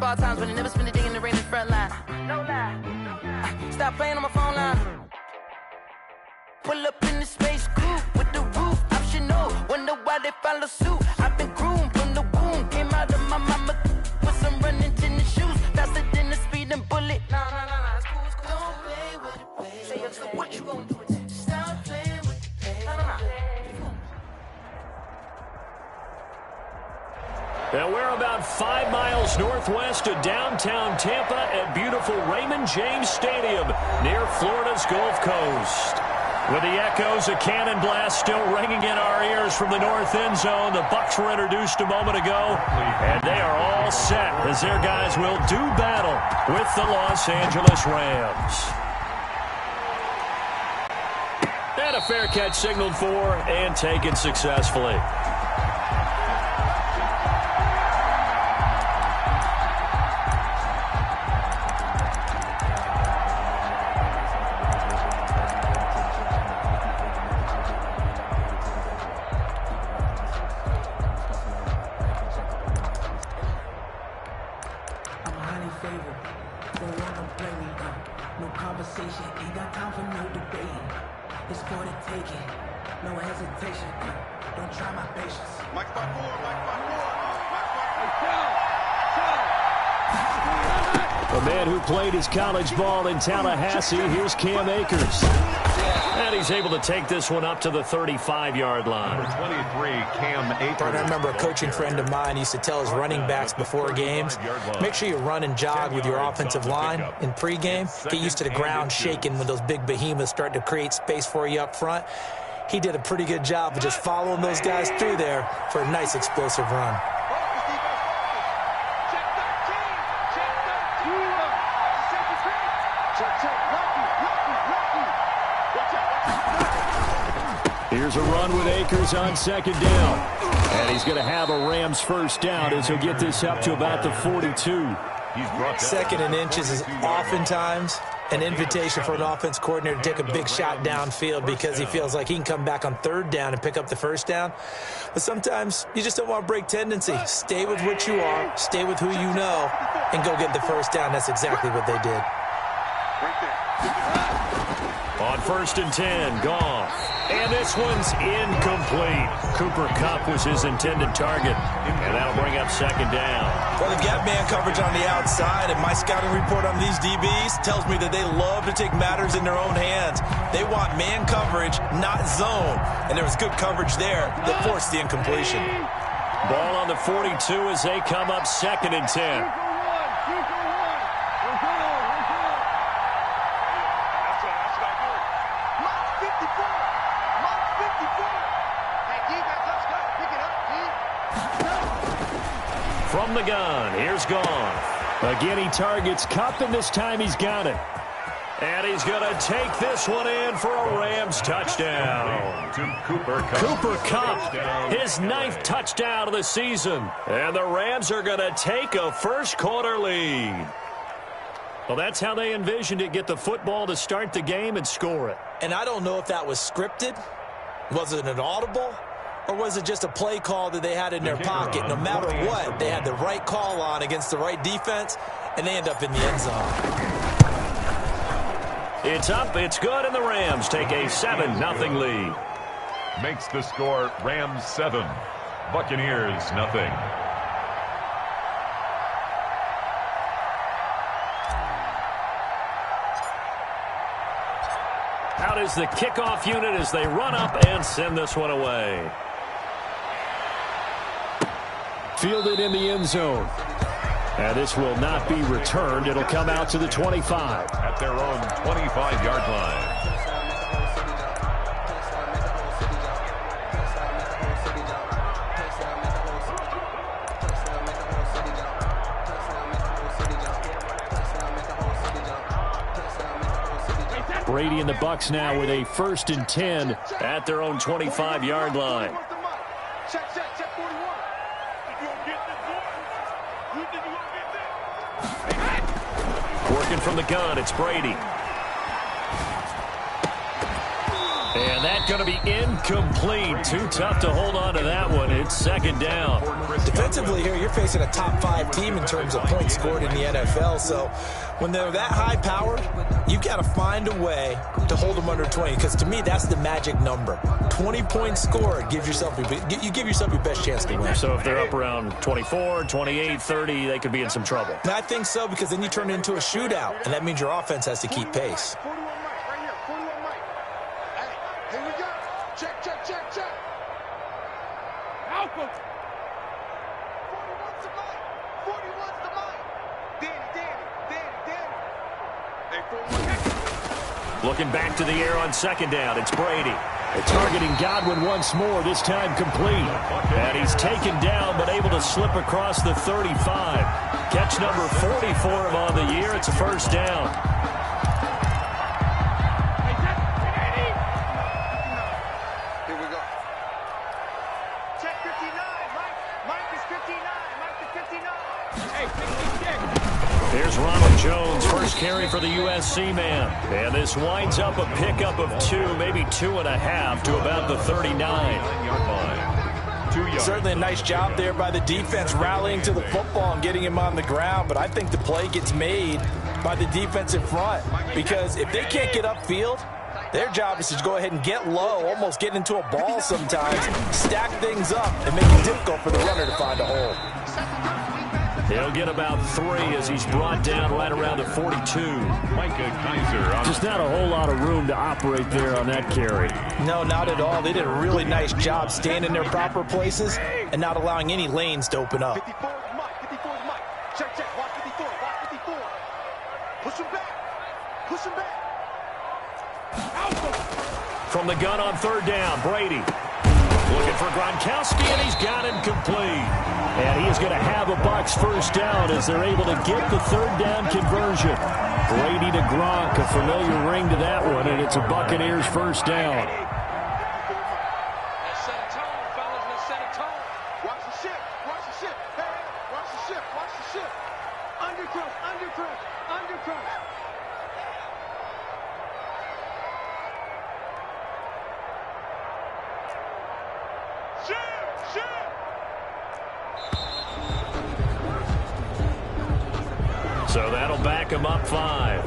all times, but I never spend a day in the rain in the front line. No lie. Stop playing on my phone line. Pull up in the space coupe with the roof optional. Wonder why they follow suit. I've been groomed from the womb. Came out of my mama with some running tennis shoes. Faster than the speeding bullet. Nah, it's cool, it's cool. Don't play with it, baby. Say yo, so what you gonna do with it? Stop playing with it, baby. Nah. And we're about 5 miles northwest of downtown Tampa at beautiful Raymond James Stadium near Florida's Gulf Coast. With the echoes of cannon blast still ringing in our ears from the north end zone, the Bucs were introduced a moment ago, and they are all set as their guys will do battle with the Los Angeles Rams. And a fair catch signaled for and taken successfully. A man who played his college ball in Tallahassee, here's Cam Akers. And he's able to take this one up to the 35-yard line. Number 23, Cam Akers. I remember a coaching friend of mine used to tell his running backs before games, make sure you run and jog with your offensive line in pregame. Get used to the ground shaking when those big behemoths start to create space for you up front. He did a pretty good job of just following those guys through there for a nice explosive run. Here's a run with Akers on second down. And he's going to have a Rams first down as he'll get this up to about the 42. Second and inches is oftentimes an invitation for an offense coordinator to take a big shot downfield because he feels like he can come back on third down and pick up the first down. But sometimes you just don't want to break tendency. Stay with what you are, stay with who you know, and go get the first down. That's exactly what they did. On first and 10, Goff. And this one's incomplete. Cooper Kupp was his intended target. And that'll bring up second down. Well, they've got man coverage on the outside, and my scouting report on these DBs tells me that they love to take matters in their own hands. They want man coverage, not zone. And there was good coverage there that forced the incompletion. Ball on the 42 as they come up second and 10. From the gun, here's Goff. Again, he targets Kupp, and this time he's got it. And he's going to take this one in for a Rams touchdown. Cooper Kupp, his 9th touchdown of the season. And the Rams are going to take a first-quarter lead. Well, that's how they envisioned it, get the football to start the game and score it. And I don't know if that was scripted. Was it an audible? Or was it just a play call that they had in their pocket? No matter what, they had the right call on against the right defense, and they end up in the end zone. It's up, it's good, and the Rams take a 7-0 lead. Makes the score Rams 7, Buccaneers 0. Out is the kickoff unit as they run up and send this one away. Fielded in the end zone. And this will not be returned. It'll come out to the 25. At their own 25-yard line. Brady and the Bucs now with a 1st and 10 at their own 25-yard line. Working from the gun, it's Brady. And that's going to be incomplete. Too tough to hold on to that one. It's second down. Defensively here, you're facing a top 5 team in terms of points scored in the NFL. So when they're that high-powered, you've got to find a way to hold them under 20. Because to me, that's the magic number. 20 points scored, you give yourself your best chance to win. So if they're up around 24, 28, 30, they could be in some trouble. And I think so, because then you turn it into a shootout, and that means your offense has to keep pace. Looking back to the air on second down, it's Brady. Targeting Godwin once more, this time complete. And he's taken down, but able to slip across the 35. Catch number 40 for him on the year. It's a first down. Here we go. Check 59. Mike is 59. Mike is 59. Hey, 66. There's Ronald Jones, first carry for the USC man. And this winds up a pickup of 2, maybe 2.5 to about the 39. Certainly a nice job there by the defense rallying to the football and getting him on the ground. But I think the play gets made by the defensive front, because if they can't get upfield, their job is to go ahead and get low, almost get into a ball sometimes, stack things up, and make it difficult for the runner to find a hole. He'll get about 3 as he's brought down right around the 42. Micah Kaiser. Just not a whole lot of room to operate there on that carry. No, not at all. They did a really nice job staying in their proper places and not allowing any lanes to open up. 54 is Mike. 54 is Mike. Check, check. Watch 54. Watch 54. Push him back. Push him back. From the gun on third down, Brady. Looking for Gronkowski, and he's got him complete. And he is going to have a Bucs first down as they're able to get the third down conversion. Brady to Gronk, a familiar ring to that one, and it's a Buccaneers first down. Let's set a tone, fellas. Let's set a tone. Watch the ship. Watch the ship. Hey, watch the ship. Watch the ship. Undercrush. Undercrush. Undercrush. So that'll back him up 5.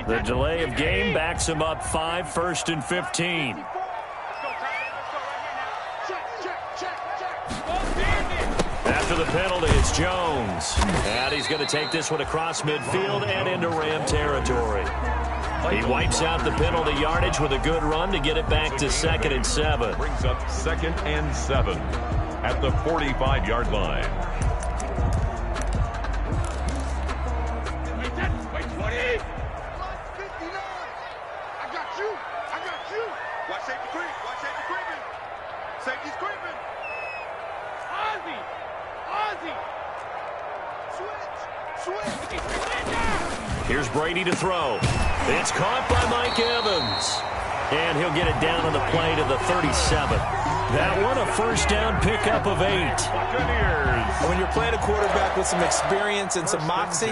The delay of game backs him up 5, 1st and 15. After the penalty, it's Jones. And he's going to take this one across midfield and into Ram territory. He wipes out the penalty yardage with a good run to get it back to 2nd and 7. Brings up 2nd and 7 at the 45-yard line. Here's Brady to throw. It's caught by Mike Evans. And he'll get it down on the play to the 37. That one a first down pickup of 8. When you're playing a quarterback with some experience and some moxie,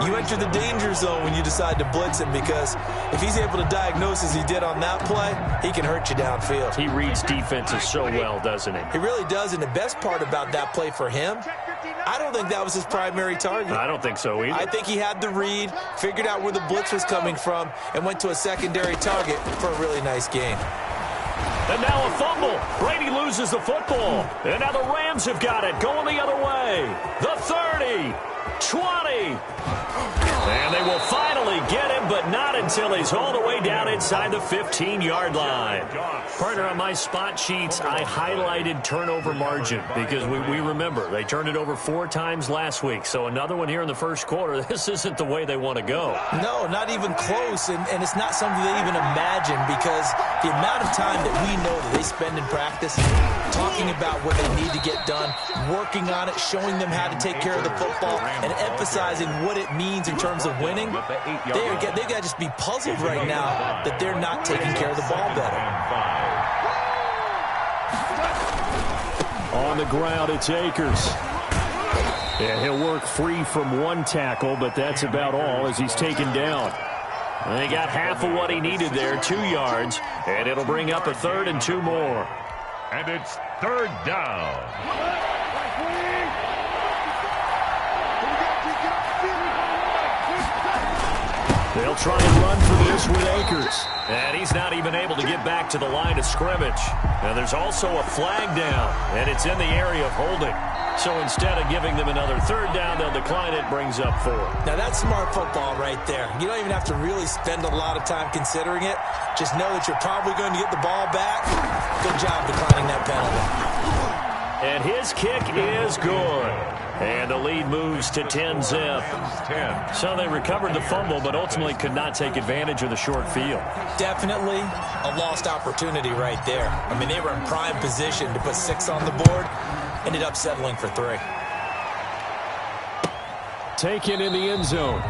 you enter the danger zone when you decide to blitz him, because if he's able to diagnose as he did on that play, he can hurt you downfield. He reads defenses so well, doesn't he? He really does, and the best part about that play for him, I don't think that was his primary target. I don't think so either. I think he had the read, figured out where the blitz was coming from, and went to a secondary target for a really nice gain. And now a fumble. Brady loses the football. And now the Rams have got it, going the other way. The 30, 20. And they will finally get him, but not until he's all the way down inside the 15-yard line. Partner, on my spot sheets, I highlighted turnover margin because we remember they turned it over 4 times last week. So another one here in the first quarter. This isn't the way they want to go. No, not even close, and it's not something they even imagine, because the amount of time that we know that they spend in practice talking about what they need to get done, working on it, showing them how to take care of the football, and emphasizing what it means in terms of winning, they got to just be puzzled right now that they're not taking care of the ball better. On the ground, it's Akers. Yeah, he'll work free from one tackle, but that's about all as he's taken down. And he got half of what he needed there, 2 yards, and it'll bring up a 3rd and 2 more. And it's 3rd down. They'll try and run for this with Akers. And he's not even able to get back to the line of scrimmage. Now there's also a flag down, and it's in the area of holding. So instead of giving them another 3rd down, they'll decline it, brings up 4. Now that's smart football right there. You don't even have to really spend a lot of time considering it. Just know that you're probably going to get the ball back. Good job declining that penalty. And his kick is good. And the lead moves to 10-zip. So they recovered the fumble, but ultimately could not take advantage of the short field. Definitely a lost opportunity right there. I mean, they were in prime position to put 6 on the board. Ended up settling for 3. Taken in the end zone.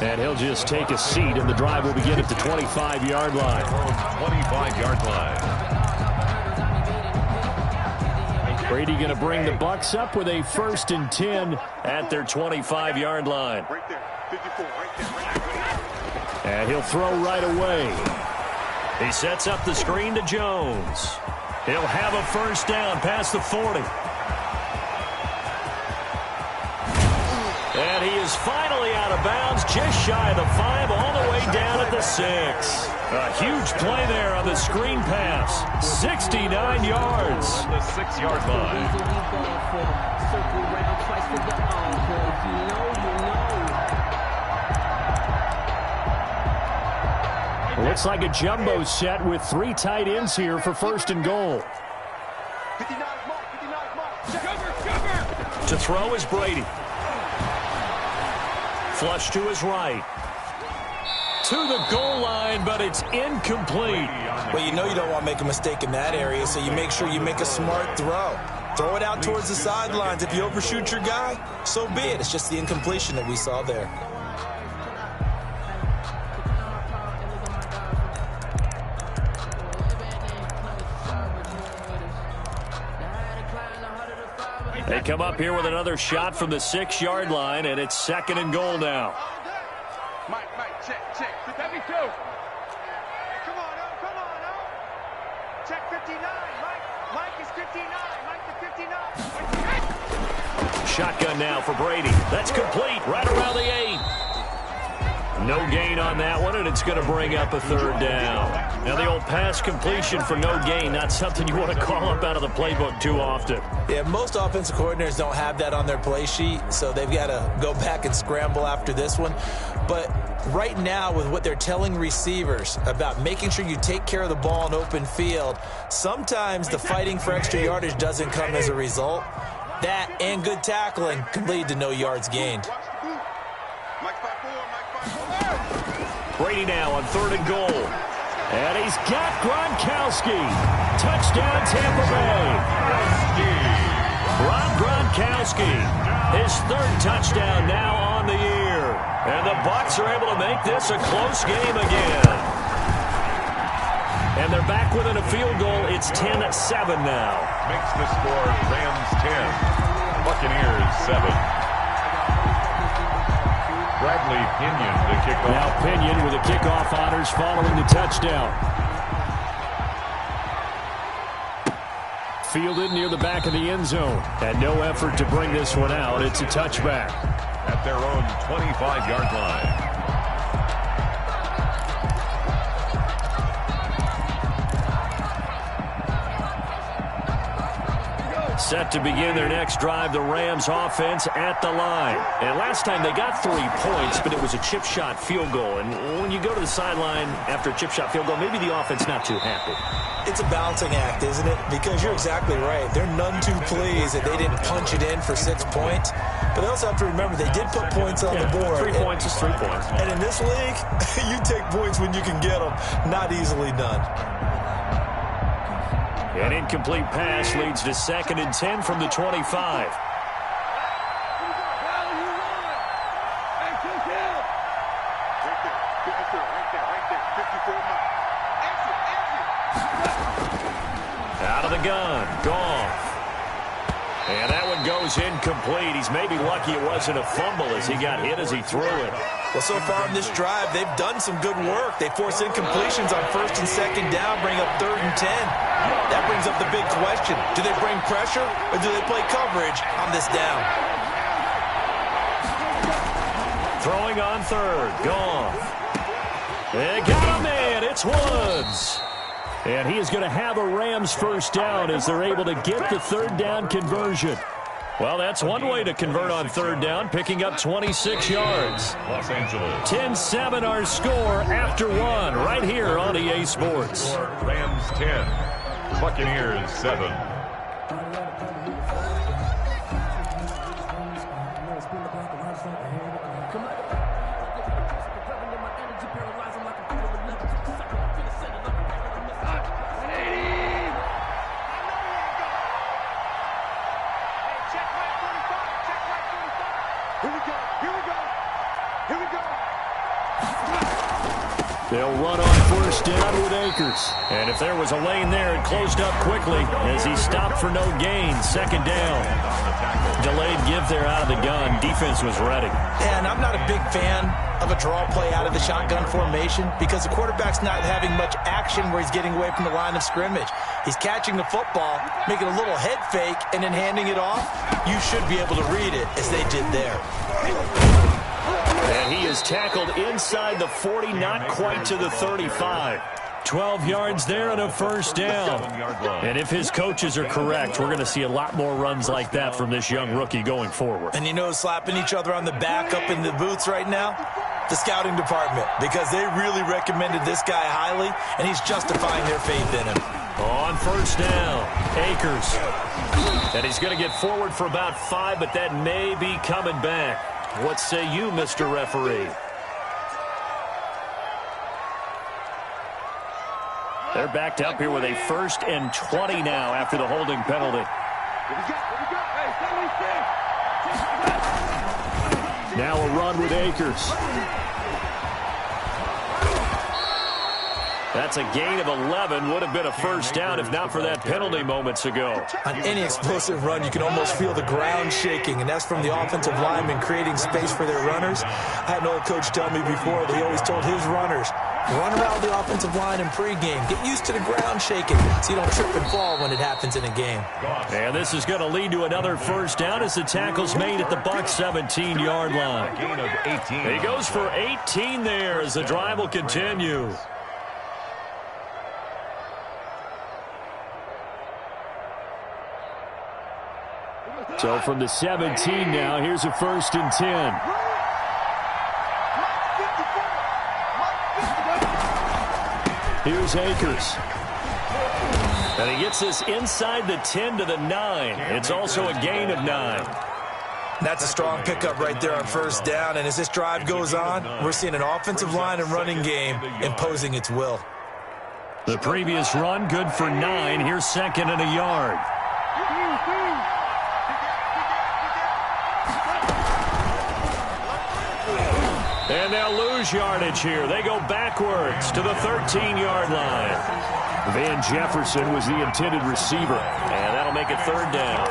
And he'll just take a seat, and the drive will begin at the 25-yard line. 25-yard line. Brady going to bring the Bucs up with a 1st and 10 at their 25-yard line. Right there. 54, right there. And he'll throw right away. He sets up the screen to Jones. He'll have a 1st down past the 40. And he is finally out of bounds, just shy of the 5, all the way down at the 6. A huge play there on the screen pass. 69 yards. On the 6-yard line. Looks like a jumbo set with 3 tight ends here for 1st and goal. 59 mark. To throw is Brady. Flush to his right. To the goal line, but it's incomplete. Well, you know you don't want to make a mistake in that area, so you make sure you make a smart throw. Throw it out towards the sidelines. If you overshoot your guy, so be it. It's just the incompletion that we saw there. They come up here with another shot from the 6-yard line, and it's 2nd and goal now. Mike, check. 72. Come on, oh. Check 59, Mike is 59. Mike the 59. Shotgun now for Brady. That's complete, right around the 8. No gain on that one, and it's going to bring up a 3rd down. Now, the old pass completion for no gain, not something you want to call up out of the playbook too often. Yeah, most offensive coordinators don't have that on their play sheet, so they've got to go back and scramble after this one. But right now, with what they're telling receivers about making sure you take care of the ball in open field, sometimes the fighting for extra yardage doesn't come as a result. That and good tackling can lead to no yards gained. Brady now on 3rd and goal. And he's got Gronkowski. Touchdown, Tampa Bay. Rob Gronkowski, his 3rd touchdown now on the year. And the Bucs are able to make this a close game again. And they're back within a field goal. It's 10-7 now. Makes the score Rams 10, Buccaneers 7. Bradley Pinion to kick off. Now Pinion with the kickoff honors following the touchdown. Fielded near the back of the end zone. And no effort to bring this one out. It's a touchback. At their own 25-yard line. Set to begin their next drive, the Rams offense at the line. And last time they got 3 points, but it was a chip shot field goal. And when you go to the sideline after a chip shot field goal, maybe the offense not too happy. It's a balancing act, isn't it? Because you're exactly right. They're none too pleased that they didn't punch it in for 6 points. But they also have to remember they did put points on the board. 3 points is 3 points. And in this league, you take points when you can get them. Not easily done. An incomplete pass leads to 2nd and 10 from the 25. Out of the gun, Goff. And that one goes incomplete. He's maybe lucky it wasn't a fumble as he got hit as he threw it. Well, so far in this drive, they've done some good work. They force incompletions on 1st and 2nd down, bring up 3rd and 10. That brings up the big question. Do they bring pressure or do they play coverage on this down? Throwing on 3rd. Goff. They got him, and it's Woods. And he is going to have a Rams first down as they're able to get the 3rd down conversion. Well, that's one way to convert on 3rd down, picking up 26 yards. Los Angeles. 10-7 our score after 1 right here on EA Sports. Rams 10, Buccaneers 7. They'll run on 1st down with Akers. And if there was a lane there, it closed up quickly as he stopped for no gain. 2nd down. Delayed give there out of the gun. Defense was ready. And I'm not a big fan of a draw play out of the shotgun formation because the quarterback's not having much action where he's getting away from the line of scrimmage. He's catching the football, making a little head fake, and then handing it off. You should be able to read it as they did there. And he is tackled inside the 40, not quite to the 35. 12 yards there and a 1st down. And if his coaches are correct, we're going to see a lot more runs like that from this young rookie going forward. And you know, slapping each other on the back up in the booths right now? The scouting department, because they really recommended this guy highly, and he's justifying their faith in him. On 1st down, Akers. And he's going to get forward for about 5, but that may be coming back. What say you, Mr. Referee? They're backed up here with a 1st and 20 now after the holding penalty. Now a run with Akers. That's a gain of 11. Would have been a 1st down if not for that penalty moments ago. On any explosive run, you can almost feel the ground shaking, and that's from the offensive linemen creating space for their runners. I had an old coach tell me before that he always told his runners, run around the offensive line in pregame. Get used to the ground shaking so you don't trip and fall when it happens in a game. And this is going to lead to another 1st down as the tackle's made at the Bucs 17-yard line. Gain of 18. He goes for 18 there as the drive will continue. So from the 17 now, here's a 1st and 10. Here's Akers. And he gets this inside the 10 to the 9. It's also a gain of 9. That's a strong pickup right there on 1st down, and as this drive goes on, we're seeing an offensive line and running game imposing its will. The previous run, good for 9. Here's 2nd and a yard. And they'll lose yardage here. They go backwards to the 13-yard line. Van Jefferson was the intended receiver. And that'll make it 3rd down.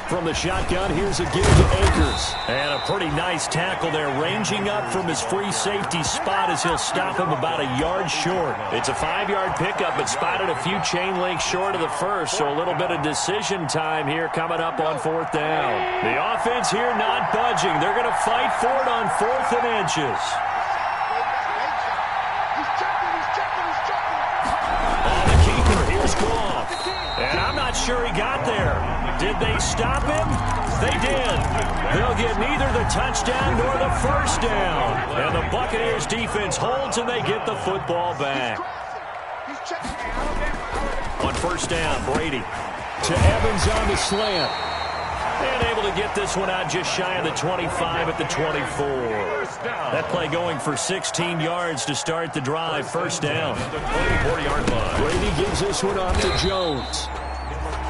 From the shotgun, here's a give to Akers. And a pretty nice tackle there, ranging up from his free safety spot as he'll stop him about a yard short. It's a 5-yard pickup, but spotted a few chain links short of the 1st, so a little bit of decision time here coming up on 4th down. The offense here not budging. They're going to fight for it on 4th and inches. And the keeper, here's Goff. And I'm not sure he got there. Did they stop him? They did. They'll get neither the touchdown nor the 1st down. And the Buccaneers defense holds and they get the football back. On 1st down, Brady to Evans on the slant. And able to get this one out just shy of the 25 at the 24. That play going for 16 yards to start the drive. First down. The 24-yard line. Brady gives this one off to Jones.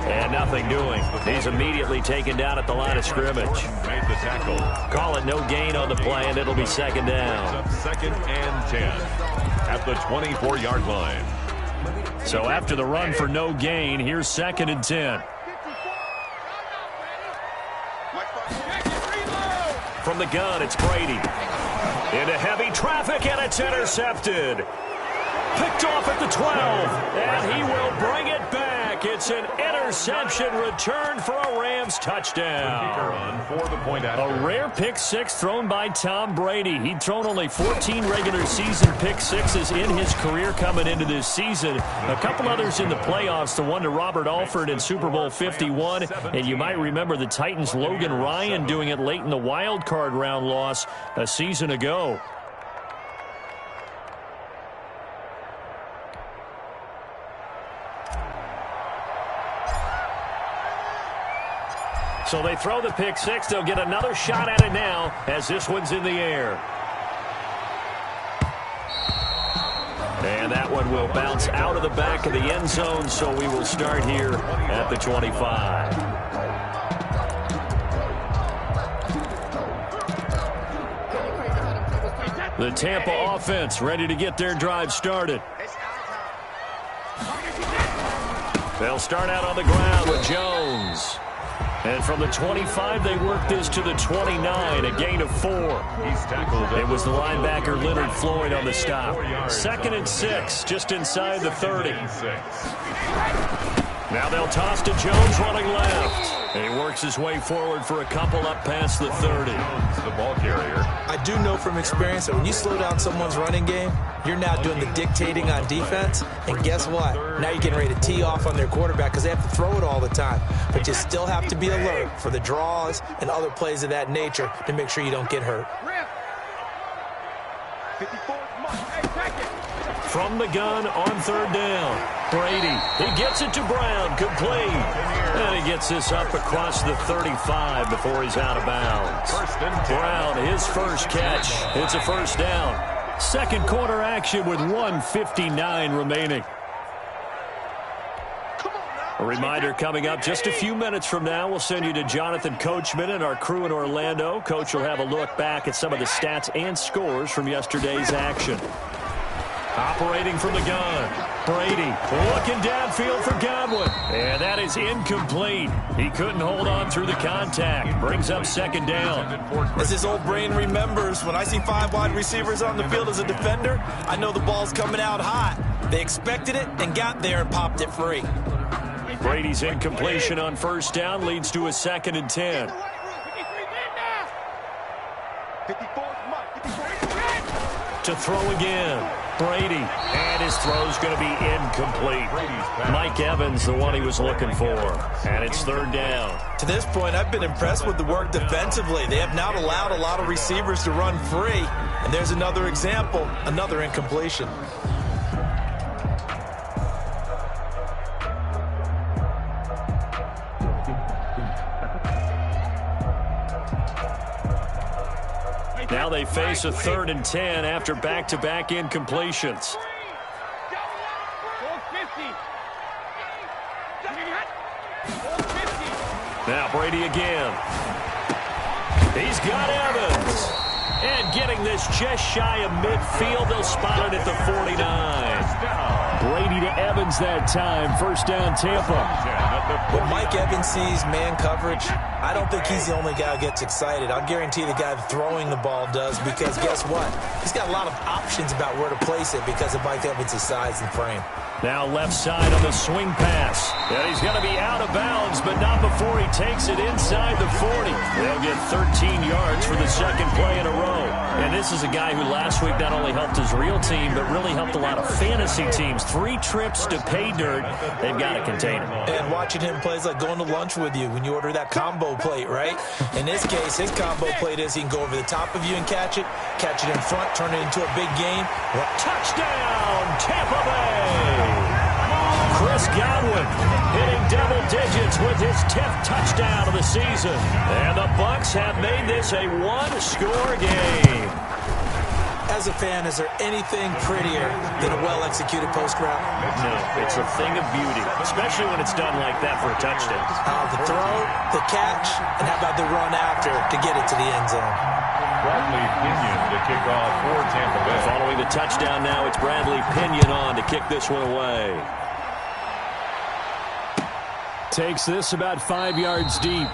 And nothing doing. He's immediately taken down at the line of scrimmage. Made the tackle. Call it no gain on the play, and it'll be second down. Up 2nd and 10 at the 24-yard line. So after the run for no gain, here's 2nd and 10. From the gun, it's Brady. Into heavy traffic, and it's intercepted. Picked off at the 12, and he will bring it back. It's an interception return for a Rams touchdown. For the point A rare pick six thrown by Tom Brady. He'd thrown only 14 regular season pick sixes in his career coming into this season. A couple others in the playoffs, the one to Robert Alford in Super Bowl 51. And you might remember the Titans' Logan Ryan doing it late in the wild card round loss a season ago. So they throw the pick six. They'll get another shot at it now as this one's in the air. And that one will bounce out of the back of the end zone, so we will start here at the 25. The Tampa offense ready to get their drive started. They'll start out on the ground with Jones. And from the 25, they work this to the 29, a gain of 4. He's tackled. It was the linebacker Leonard Floyd on the stop. 2nd and 6, just inside the 30. Now they'll toss to Jones running left. And he works his way forward for a couple up past the 30. The ball carrier. I do know from experience that when you slow down someone's running game, you're now doing the dictating on defense. And guess what? Now you're getting ready to tee off on their quarterback because they have to throw it all the time. But you still have to be alert for the draws and other plays of that nature to make sure you don't get hurt. From the gun on 3rd down. Brady, he gets it to Brown, complete. And he gets this up across the 35 before he's out of bounds. Brown, his first catch. It's a first down. Second quarter action with 1:59 remaining. A reminder coming up just a few minutes from now, we'll send you to Jonathan Coachman and our crew in Orlando. Coach will have a look back at some of the stats and scores from yesterday's action. Operating from the gun, Brady looking downfield for Godwin. And that is incomplete. He couldn't hold on through the contact. Brings up 2nd down. As his old brain remembers, when I see 5 wide receivers on the field as a defender, I know the ball's coming out hot. They expected it and got there and popped it free. Brady's incompletion on 1st down leads to a 2nd and 10. To throw again. Brady, and his throw's going to be incomplete. Mike Evans, the one he was looking for. And it's 3rd down. To this point, I've been impressed with the work defensively. They have not allowed a lot of receivers to run free. And there's another example, another incompletion. Now they face a 3rd and 10 after back-to-back incompletions. Now Brady again. He's got Evans. And getting this just shy of midfield, they'll spot it at the 49. Brady to Evans that time. First down, Tampa. When Mike Evans sees man coverage, I don't think he's the only guy who gets excited. I'll guarantee the guy throwing the ball does, because guess what? He's got a lot of options about where to place it because of Mike Evans' size and frame. Now left side on the swing pass. And he's going to be out of bounds, but not before he takes it inside the 40. They'll get 13 yards for the second play in a row. And this is a guy who last week not only helped his real team, but really helped a lot of fantasy teams. 3 trips to pay dirt. They've got to contain him. And watching him play is like going to lunch with you when you order that combo plate, right? In this case, his combo plate is he can go over the top of you and catch it in front, turn it into a big game. Touchdown, Tampa Bay! Chris Godwin hitting double digits with his 10th touchdown of the season. And the Bucs have made this a one-score game. As a fan, is there anything prettier than a well-executed post route? No, it's a thing of beauty, especially when it's done like that for a touchdown. The throw, the catch, and how about the run after to get it to the end zone? Bradley Pinion to kick off for Tampa Bay. Following the touchdown now, it's Bradley Pinion on to kick this one away. Takes this about 5 yards deep.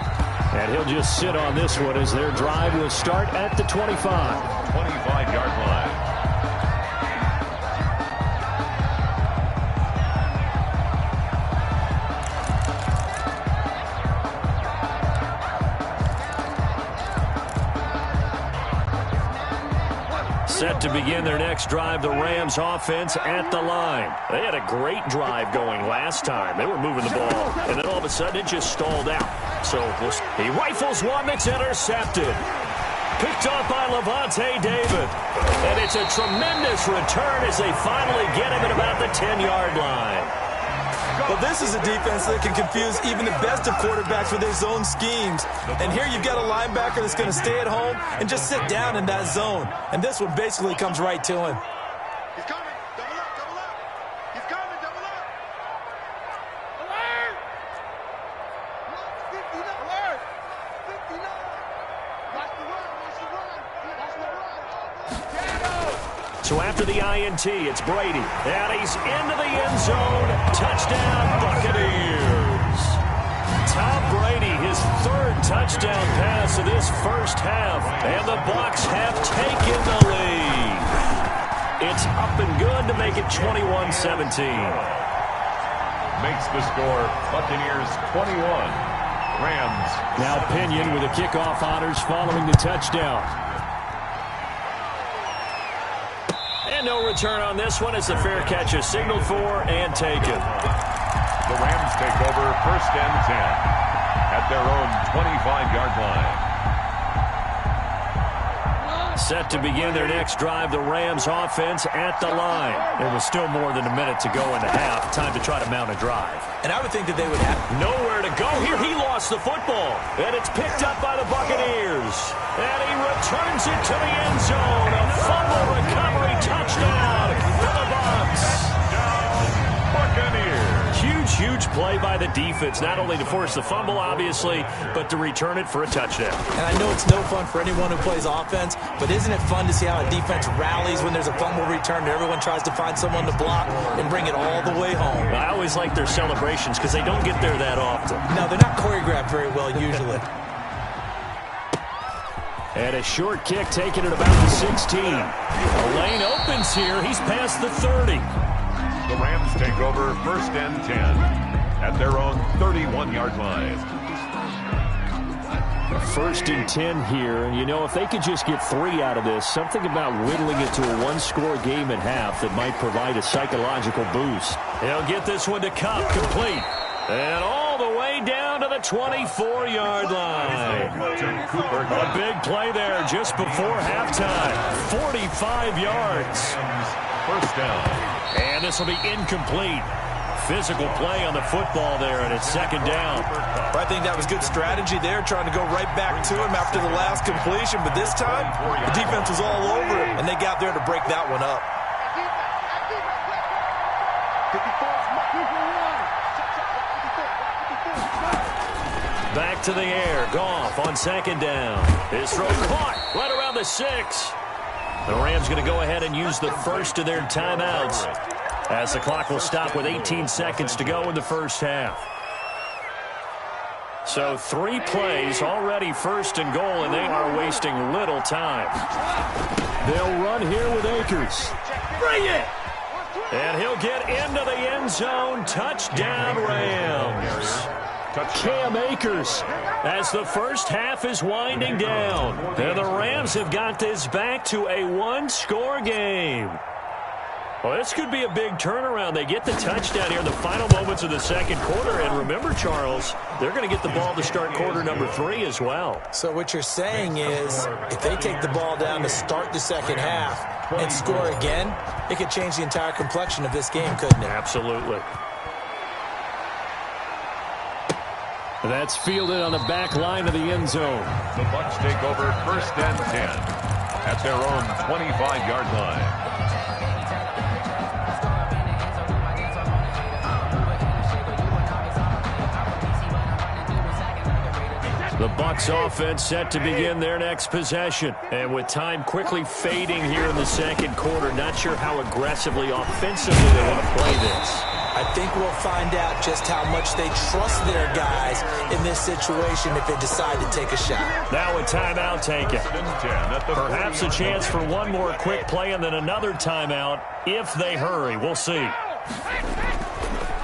And he'll just sit on this one as their drive will start at the 25. 25-yard line. Set to begin their next drive, the Rams offense at the line. They had a great drive going last time. They were moving the ball, and then all of a sudden it just stalled out. So he rifles one that's intercepted. Picked off by Levante David. And it's a tremendous return as they finally get him at about the 10-yard line. Well, this is a defense that can confuse even the best of quarterbacks with their zone schemes. And here you've got a linebacker that's going to stay at home and just sit down in that zone. And this one basically comes right to him. He's coming. Double up, double up. He's coming, double up. Alert! 59. Alert! 59. Watch the run, watch the run. Watch the run. So after the INT, it's Brady. And he's into the end zone. Touchdown, Buccaneers. Tom Brady, his third touchdown pass of this first half. And the Bucs have taken the lead. It's up and good to make it 21-17. Makes the score Buccaneers 21. Rams. Now Pinion with the kickoff honors following the touchdown. And no return on this one as the fair catch is signaled for and taken. The Rams take over 1st and 10 at their own 25-yard line. Set to begin their next drive, the Rams offense at the line. There was still more than a minute to go in the half. Time to try to mount a drive. And I would think that they would have Nowhere to go here. He lost the football. And it's picked up by the Buccaneers. And he returns it to the end zone. A fumble recovery touchdown for the Bucs. Buccaneers. Huge play by the defense. Not only to force the fumble, obviously, but to return it for a touchdown. And I know it's no fun for anyone who plays offense, but isn't it fun to see how a defense rallies when there's a fumble return and everyone tries to find someone to block and bring it all the way home? I always like their celebrations because they don't get there that often. No, they're not choreographed very well usually. And a short kick taken at about the 16. The lane opens here. He's past the 30. The Rams take over 1st and 10 at their own 31-yard line. 1st and 10 here, and you know, if they could just get 3 out of this, something about whittling it to a one-score game at half that might provide a psychological boost. He'll get this one to Cup, complete. And all the way down to the 24-yard line. A big play there just before halftime. 45 yards. 1st down. And this will be incomplete. Physical play on the football there, and it's 2nd down. I think that was good strategy there, trying to go right back to him after the last completion. But this time, the defense was all over it, and they got there to break that one up. Back to the air. Goff on 2nd down. His throw caught right around the 6. The Rams going to go ahead and use the first of their timeouts as the clock will stop with 18 seconds to go in the first half. So 3 plays already 1st and goal, and they are wasting little time. They'll run here with Akers. Bring it! And he'll get into the end zone. Touchdown, Rams. Cam Akers as the first half is winding down. And the Rams have got this back to a one-score game. Well, this could be a big turnaround. They get the touchdown here in the final moments of the 2nd quarter. And remember, Charles, they're going to get the ball to start quarter number 3 as well. So what you're saying is if they take the ball down to start the 2nd half and score again, it could change the entire complexion of this game, couldn't it? Absolutely. That's fielded on the back line of the end zone. The Bucs take over 1st and 10 at their own 25-yard line. The Bucs offense set to begin their next possession. And with time quickly fading here in the second quarter, not sure how aggressively offensively they want to play this. I think we'll find out just how much they trust their guys in this situation if they decide to take a shot. Now a timeout taken. Perhaps a chance for one more quick play and then another timeout if they hurry. We'll see.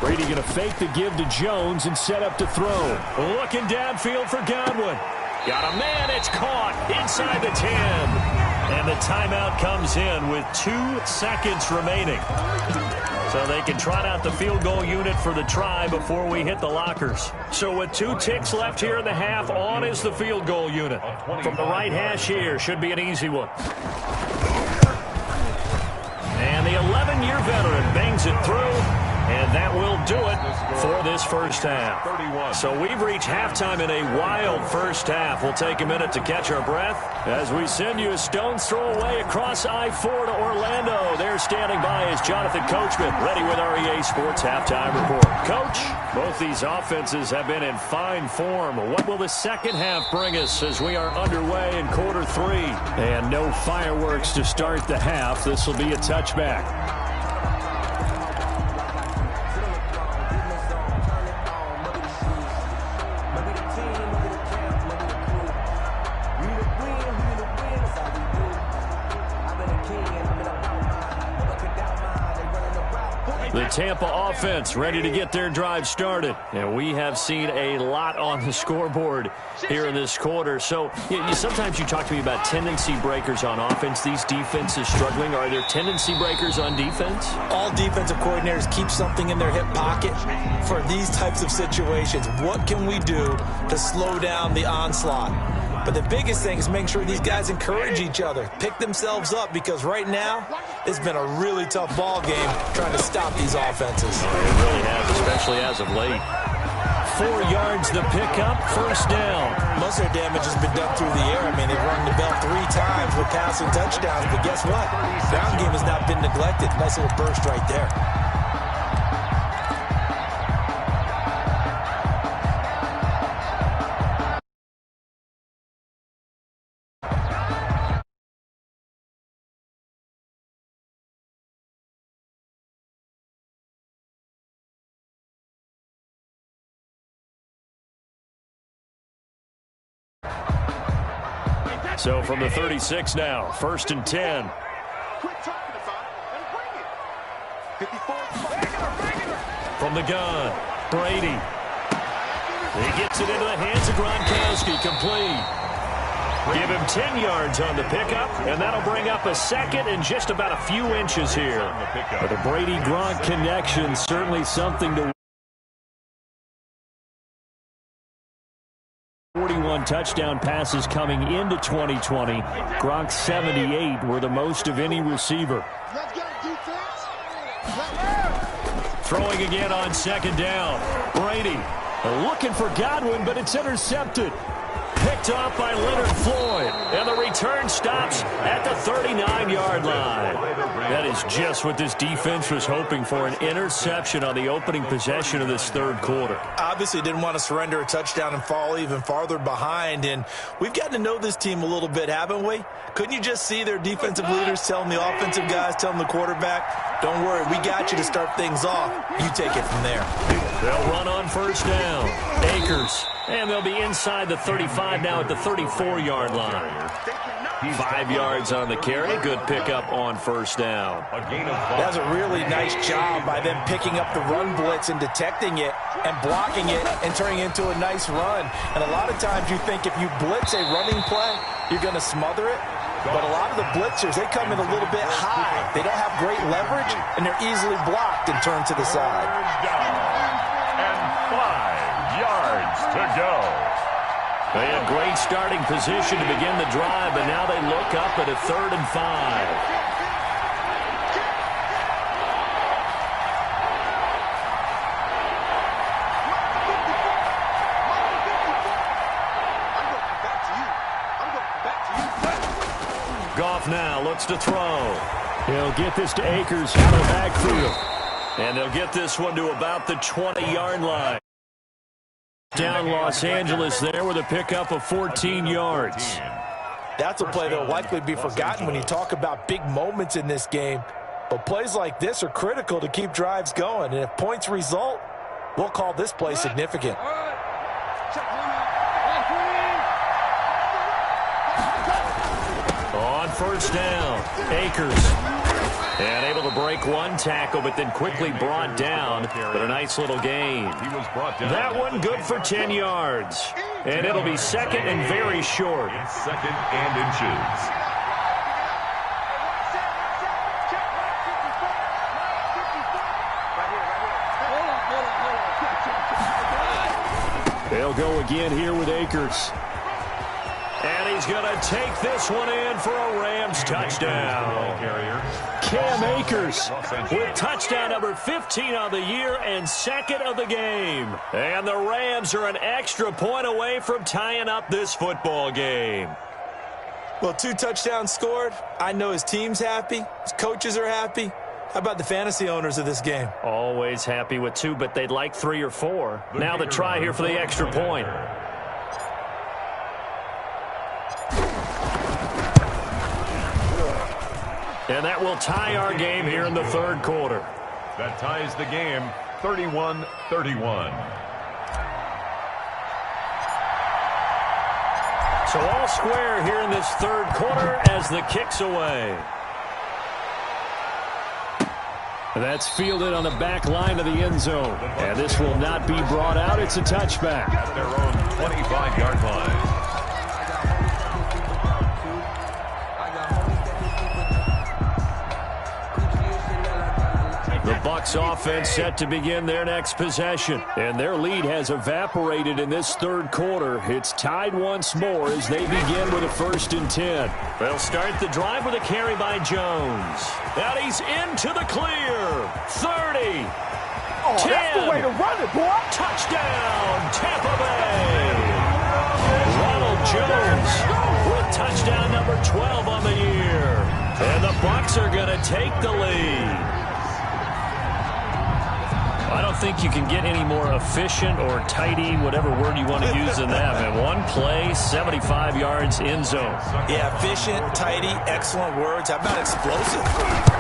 Brady going to fake the give to Jones and set up to throw. Looking downfield for Godwin. Got a man. It's caught inside the 10. And the timeout comes in with 2 seconds remaining. So they can trot out the field goal unit for the try before we hit the lockers. So with 2 ticks left here in the half, on is the field goal unit. From the right hash here, should be an easy one. And the 11-year veteran bangs it through. And that will do it for this first half. So we've reached halftime in a wild first half. We'll take a minute to catch our breath as we send you a stone's throw away across I-4 to Orlando. There standing by is Jonathan Coachman, ready with our EA Sports Halftime Report. Coach, both these offenses have been in fine form. What will the second half bring us as we are underway in quarter 3? And no fireworks to start the half. This will be a touchback. The Tampa offense ready to get their drive started. And we have seen a lot on the scoreboard here in this quarter. So sometimes you talk to me about tendency breakers on offense. These defenses struggling. Are there tendency breakers on defense? All defensive coordinators keep something in their hip pocket for these types of situations. What can we do to slow down the onslaught? But the biggest thing is making sure these guys encourage each other, pick themselves up, because right now it's been a really tough ball game trying to stop these offenses. It really has, especially as of late. 4 yards the pickup, first down. Most of their damage has been done through the air. I mean, they've rung the bell 3 times with passing touchdowns, but guess what? Ground game has not been neglected. Nice little burst right there. So from the 36 now, 1st and 10. Quit talking about it and bring it. 54. From the gun, Brady. He gets it into the hands of Gronkowski, complete. Give him 10 yards on the pickup, and that'll bring up a second and just about a few inches here. But the Brady-Gronk connection, certainly something to 41 touchdown passes coming into 2020. Gronk's 78 were the most of any receiver. Throwing again on 2nd down. Brady looking for Godwin, but it's intercepted. Picked off by Leonard Floyd. And the return stops at the 39-yard line. That is just what this defense was hoping for, an interception on the opening possession of this 3rd quarter. Obviously didn't want to surrender a touchdown and fall even farther behind. And we've gotten to know this team a little bit, haven't we? Couldn't you just see their defensive leaders telling the offensive guys, telling the quarterback, don't worry, we got you to start things off. You take it from there. They'll run on 1st down. Akers. And they'll be inside the 35 now at the 34-yard line. 5 yards on the carry. Good pickup on 1st down. That's a really nice job by them picking up the run blitz and detecting it and blocking it and turning it into a nice run. And a lot of times you think if you blitz a running play, you're going to smother it. But a lot of the blitzers, they come in a little bit high. They don't have great leverage, and they're easily blocked and turned to the side. And 5 yards to go. They had great starting position to begin the drive, but now they look up at a 3rd and 5. Goff now looks to throw. He'll get this to Akers out of the backfield. And they'll get this one to about the 20-yard line. Down Los Angeles there with a pickup of 14 yards. That's a play that will likely be forgotten when you talk about big moments in this game. But plays like this are critical to keep drives going. And if points result, we'll call this play significant. On first down, Akers. And able to break one tackle, but then quickly brought down. But a nice little gain. That one good for 10 yards. And it'll be second and very short. Second and inches. They'll go again here with Akers. And he's going to take this one in for a Rams touchdown. Cam Akers with touchdown number 15 on the year and second of the game. And the Rams are an extra point away from tying up this football game. Well, 2 touchdowns scored. I know his team's happy. His coaches are happy. How about the fantasy owners of this game? Always happy with 2, but they'd like 3 or 4. Now the try here for the extra point. And that will tie our game here in the third quarter. That ties the game 31-31. So all square here in this third quarter as the kick's away. That's fielded on the back line of the end zone. And this will not be brought out. It's a touchback. At their own 25-yard line. The Bucs offense set to begin their next possession. And their lead has evaporated in this third quarter. It's tied once more as they begin with a 1st and 10. They'll start the drive with a carry by Jones. And he's into the clear. 30. Oh, 10. that's the way to run it, boy. Touchdown, Tampa Bay. Ronald Jones with touchdown number 12 on the year. And the Bucs are going to take the lead. I don't think you can get any more efficient or tidy, whatever word you want to use in that, man. One play, 75 yards, end zone. Yeah, efficient, tidy, excellent words. How about explosive?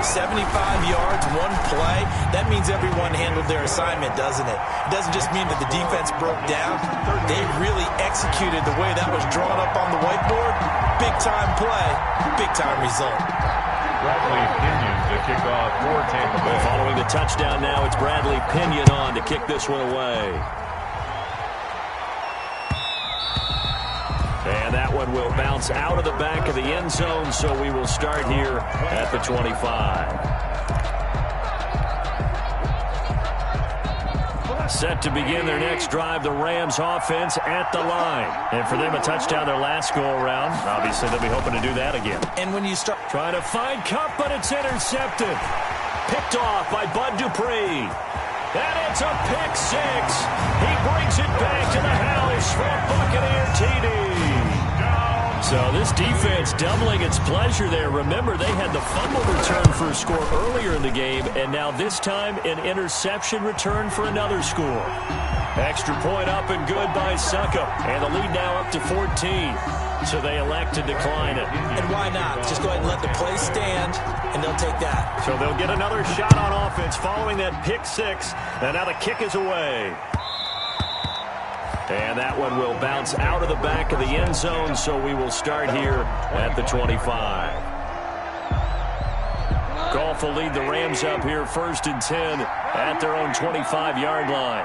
75 yards, one play. That means everyone handled their assignment, doesn't it? It doesn't just mean that the defense broke down. They really executed the way that was drawn up on the whiteboard. Big-time play, big-time result. Bradley Pinion to kick off for Tampa Bay. Following the touchdown now, it's Bradley Pinion on to kick this one away. And that one will bounce out of the back of the end zone, so we will start here at the 25. Set to begin their next drive, the Rams offense at the line. And for them, a touchdown their last go-around. Obviously, they'll be hoping to do that again. And when you start Trying to find Cup, but it's intercepted. Picked off by Bud Dupree. And it's a pick 6. He brings it back to the house for a Buccaneer TD. So this defense doubling its pleasure there. Remember, they had the fumble return for a score earlier in the game, and now this time an interception return for another score. Extra point up and good by Suckup. And the lead now up to 14. So they elect to decline it. And why not? Just go ahead and let the play stand, and they'll take that. So they'll get another shot on offense following that pick 6. And now the kick is away. And that one will bounce out of the back of the end zone, so we will start here at the 25. Goff will lead the Rams up here 1st and 10 at their own 25-yard line.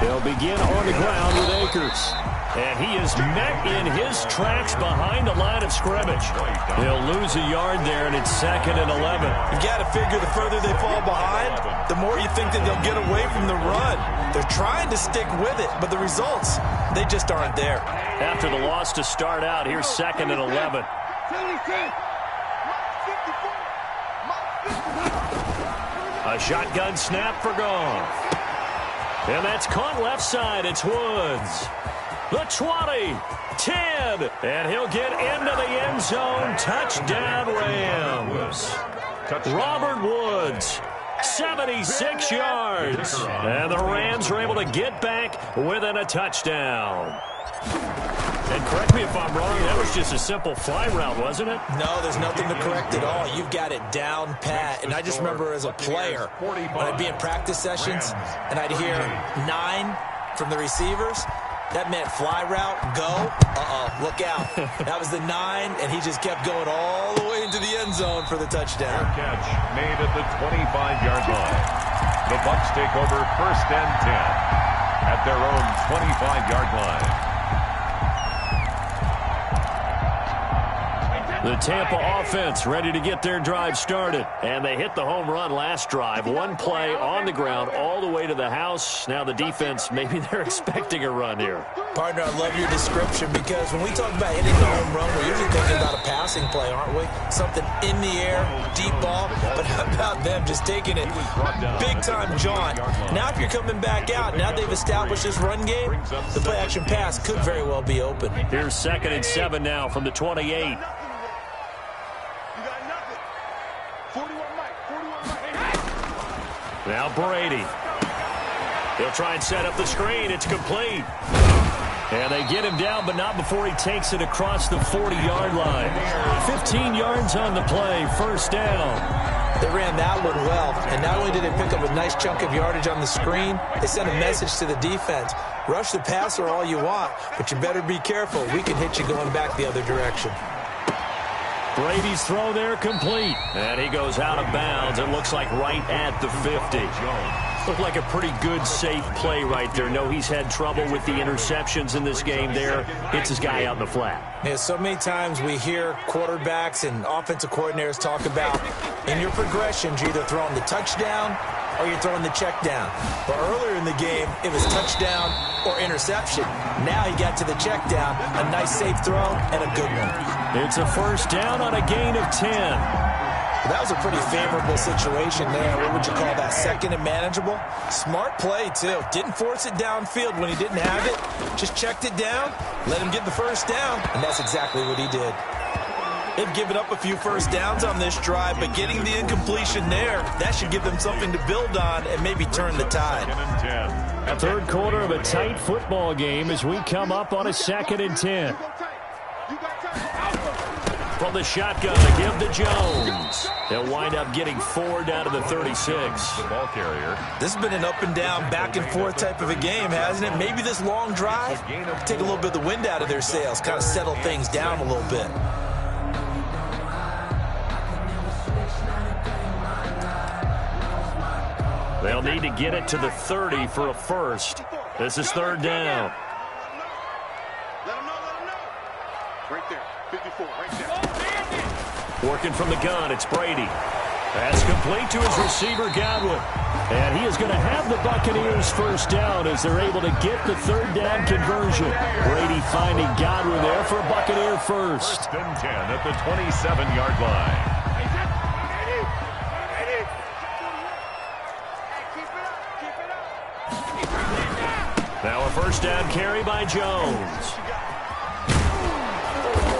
They'll begin on the ground with Akers. And he is met in his tracks behind the line of scrimmage. He'll lose a yard there, and it's 2nd and 11. You got to figure the further they fall behind, the more you think that they'll get away from the run. They're trying to stick with it, but the results, they just aren't there. After the loss to start out, here's 2nd and 11. A shotgun snap for Goff. And that's caught left side. It's Woods. The 20, 10, and he'll get into the end zone. Touchdown, Rams. Robert Woods, 76 yards. And the Rams are able to get back within a touchdown. And correct me if I'm wrong, that was just a simple fly route, wasn't it? No, there's nothing to correct at all. You've got it down pat. And I just remember as a player, when I'd be in practice sessions and I'd hear 9 from the receivers, that meant fly route, go, look out. That was the 9, and he just kept going all the way into the end zone for the touchdown. Catch made at the 25-yard line. The Bucs take over 1st and 10 at their own 25-yard line. The Tampa offense ready to get their drive started. And they hit the home run last drive. One play on the ground all the way to the house. Now the defense, maybe they're expecting a run here. Partner, I love your description because when we talk about hitting the home run, we're usually thinking about a passing play, aren't we? Something in the air, deep ball. But how about them just taking it big-time jaunt? Now if you're coming back out, now they've established this run game, the play-action pass could very well be open. Here's 2nd and 7 now from the 28. Now Brady. He'll try and set up the screen. It's complete. And they get him down, but not before he takes it across the 40-yard line. 15 yards on the play, 1st down. They ran that one well, and not only did they pick up a nice chunk of yardage on the screen, they sent a message to the defense. Rush the passer all you want, but you better be careful. We can hit you going back the other direction. Brady's throw there complete. And he goes out of bounds. It looks like right at the 50. Looked like a pretty good, safe play right there. No, he's had trouble with the interceptions in this game there. Hits his guy out in the flat. Yeah, so many times we hear quarterbacks and offensive coordinators talk about in your progressions, you're either throwing the touchdown or you're throwing the check down. But earlier in the game, it was touchdown or interception. Now he got to the check down, a nice safe throw and a good one. It's a 1st down on a gain of 10. That was a pretty favorable situation there. What would you call that? 2nd and manageable? Smart play, too. Didn't force it downfield when he didn't have it. Just checked it down, let him get the 1st down, and that's exactly what he did. They've given up a few 1st downs on this drive, but getting the incompletion there, that should give them something to build on and maybe turn the tide. 3rd quarter of a tight football game as we come up on a 2nd and 10. From the shotgun, a give to Jones. They'll wind up getting 4 down to the 36. The ball carrier. This has been an up and down, back and forth type of a game, hasn't it? Maybe this long drive, take a little bit of the wind out of their sails, kind of settle things down a little bit. They'll need to get it to the 30 for a 1st. This is 3rd down. Let him know. Right there, 54, right there. Working from the gun, it's Brady. That's complete to his receiver, Godwin. And he is going to have the Buccaneers 1st down as they're able to get the 3rd down conversion. Brady finding Godwin there for a Buccaneer 1st. 1st and 10 at the 27-yard line. Now a 1st down carry by Jones.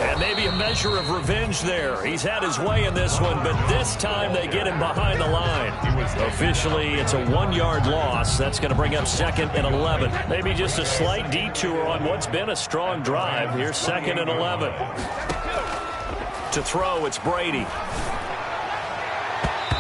And maybe a measure of revenge there. He's had his way in this one, but this time they get him behind the line. Officially, it's a 1-yard loss. That's going to bring up 2nd and 11. Maybe just a slight detour on what's been a strong drive. Here's 2nd and 11. To throw, it's Brady.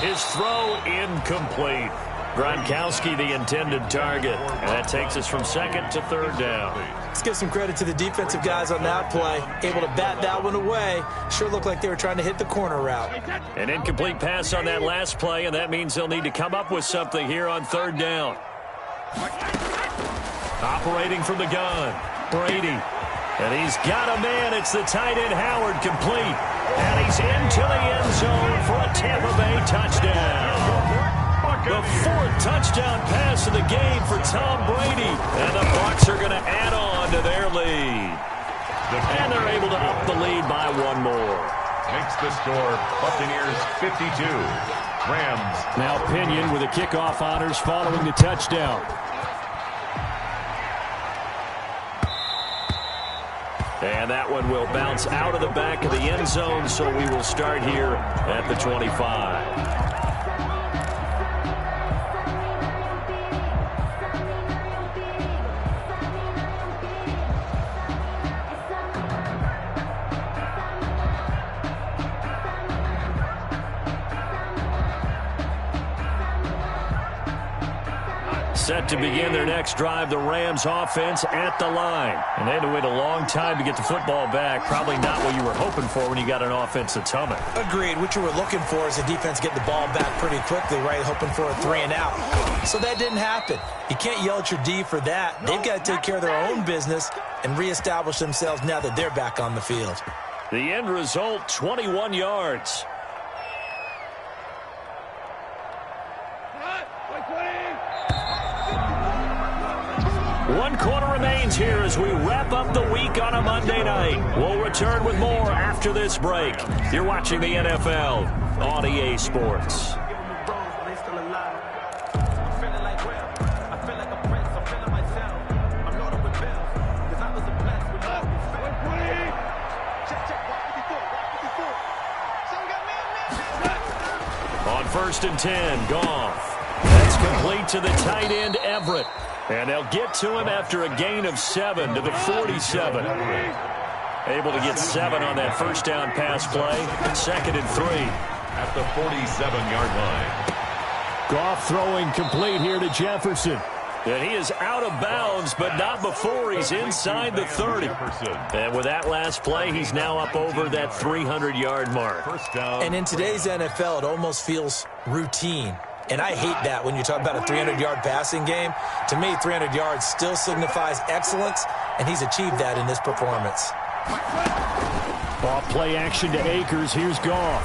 His throw incomplete. Gronkowski the intended target. And that takes us from 2nd to 3rd down. Let's give some credit to the defensive guys on that play. Able to bat that one away. Sure looked like they were trying to hit the corner route. An incomplete pass on that last play, and that means they'll need to come up with something here on 3rd down. Operating from the gun, Brady. And he's got a man. It's the tight end, Howard, complete. And he's into the end zone for a Tampa Bay touchdown. The 4th touchdown pass of the game for Tom Brady. And the Bucs are going to add on to their lead. And they're able to up the lead by 1 more. Makes the score Buccaneers 52. Rams. Now Pinion with the kickoff honors following the touchdown. And that one will bounce out of the back of the end zone, so we will start here at the 25. Set to begin their next drive, the Rams offense at the line. And they had to wait a long time to get the football back. Probably not what you were hoping for when you got an offense that's humming. Agreed. What you were looking for is the defense getting the ball back pretty quickly, right? Hoping for a 3-and-out. So that didn't happen. You can't yell at your D for that. They've got to take care of their own business and reestablish themselves now that they're back on the field. The end result, 21 yards. One quarter remains here as we wrap up the week on a Monday night. We'll return with more after this break. You're watching the NFL on EA Sports. On 1st and 10, Goff. That's complete to the tight end, Everett. And they'll get to him after a gain of 7 to the 47. Able to get 7 on that first down pass play. 2nd and 3. At the 47-yard line. Goff throwing complete here to Jefferson. And he is out of bounds, but not before he's inside the 30. And with that last play, he's now up over that 300-yard mark. First down. And in today's NFL, it almost feels routine. And I hate that when you talk about a 300-yard passing game. To me, 300 yards still signifies excellence, and he's achieved that in this performance. Off play action to Akers. Here's Goff.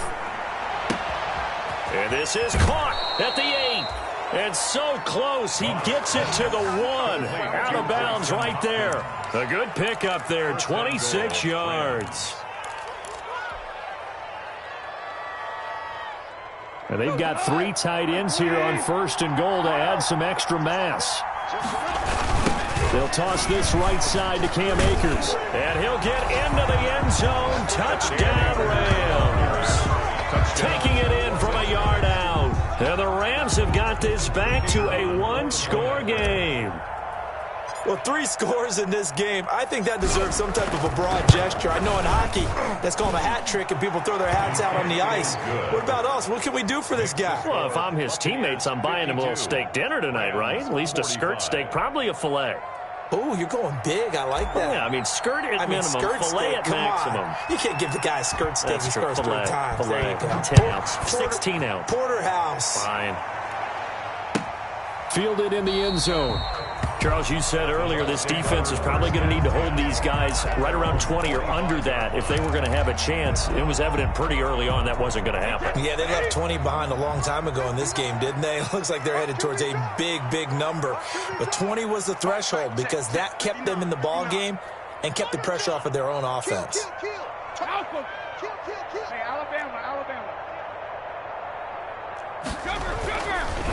And this is caught at the 8. And so close, he gets it to the 1. Out of bounds right there. A good pickup there, 26 yards. And they've got 3 tight ends here on 1st and goal to add some extra mass. They'll toss this right side to Cam Akers. And he'll get into the end zone. Touchdown, Rams. Taking it in from a yard out. And the Rams have got this back to a 1-score game. Well, 3 scores in this game. I think that deserves some type of a broad gesture. I know in hockey, that's called a hat trick, and people throw their hats out on the ice. What about us? What can we do for this guy? Well, if I'm his teammates, I'm buying him a little steak dinner tonight, right? At least a skirt steak, probably a filet. Oh, you're going big. I like that. Yeah, I mean, skirt at minimum, skirt filet steak, at maximum. On. You can't give the guy a skirt steak. He scores 3 times. Filet, there you go. 10-ounce, 16-ounce. Porterhouse. Fine. Fielded in the end zone. Charles, you said earlier this defense is probably going to need to hold these guys right around 20 or under that if they were going to have a chance. It was evident pretty early on that wasn't going to happen. Yeah, they left 20 behind a long time ago in this game, didn't they? It looks like they're headed towards a big, big number. But 20 was the threshold because that kept them in the ball game and kept the pressure off of their own offense. Kill. Hey, Alabama.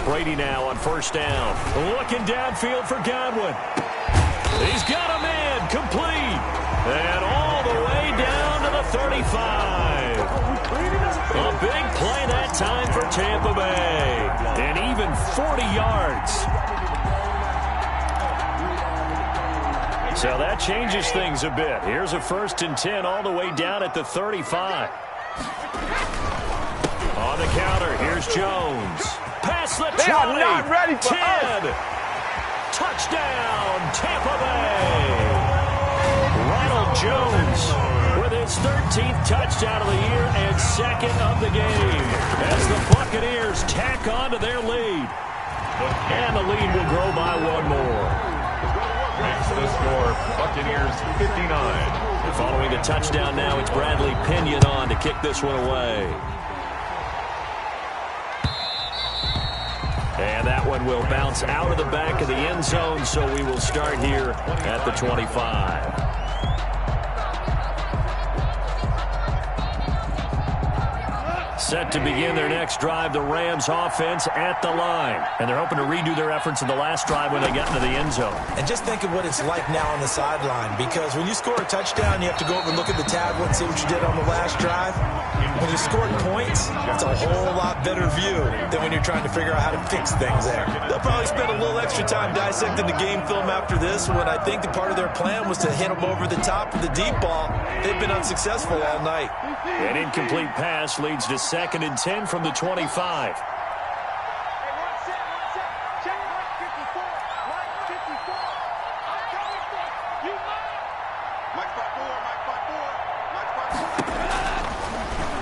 Brady now on 1st down. Looking downfield for Godwin. He's got a man complete. And all the way down to the 35. A big play that time for Tampa Bay. And even 40 yards. So that changes things a bit. Here's a 1st and 10 all the way down at the 35. On the counter, here's Jones. Pass the 20. They are not ready for 10. us. Touchdown, Tampa Bay. Ronald Jones with his 13th touchdown of the year and 2nd of the game as the Buccaneers tack on to their lead. And the lead will grow by 1 more. Makes the score, Buccaneers 59. Following the touchdown now, it's Bradley Pinion on to kick this one away. And that one will bounce out of the back of the end zone, so we will start here at the 25. Set to begin their next drive, the Rams offense at the line. And they're hoping to redo their efforts in the last drive when they got into the end zone. And just think of what it's like now on the sideline, because when you score a touchdown, you have to go over and look at the tablet and see what you did on the last drive. When you scored points, it's a whole lot better view than when you're trying to figure out how to fix things there. They'll probably spend a little extra time dissecting the game film after this one. I think the part of their plan was to hit them over the top with the deep ball. They've been unsuccessful all night. An incomplete pass leads to 2nd and 10 from the 25.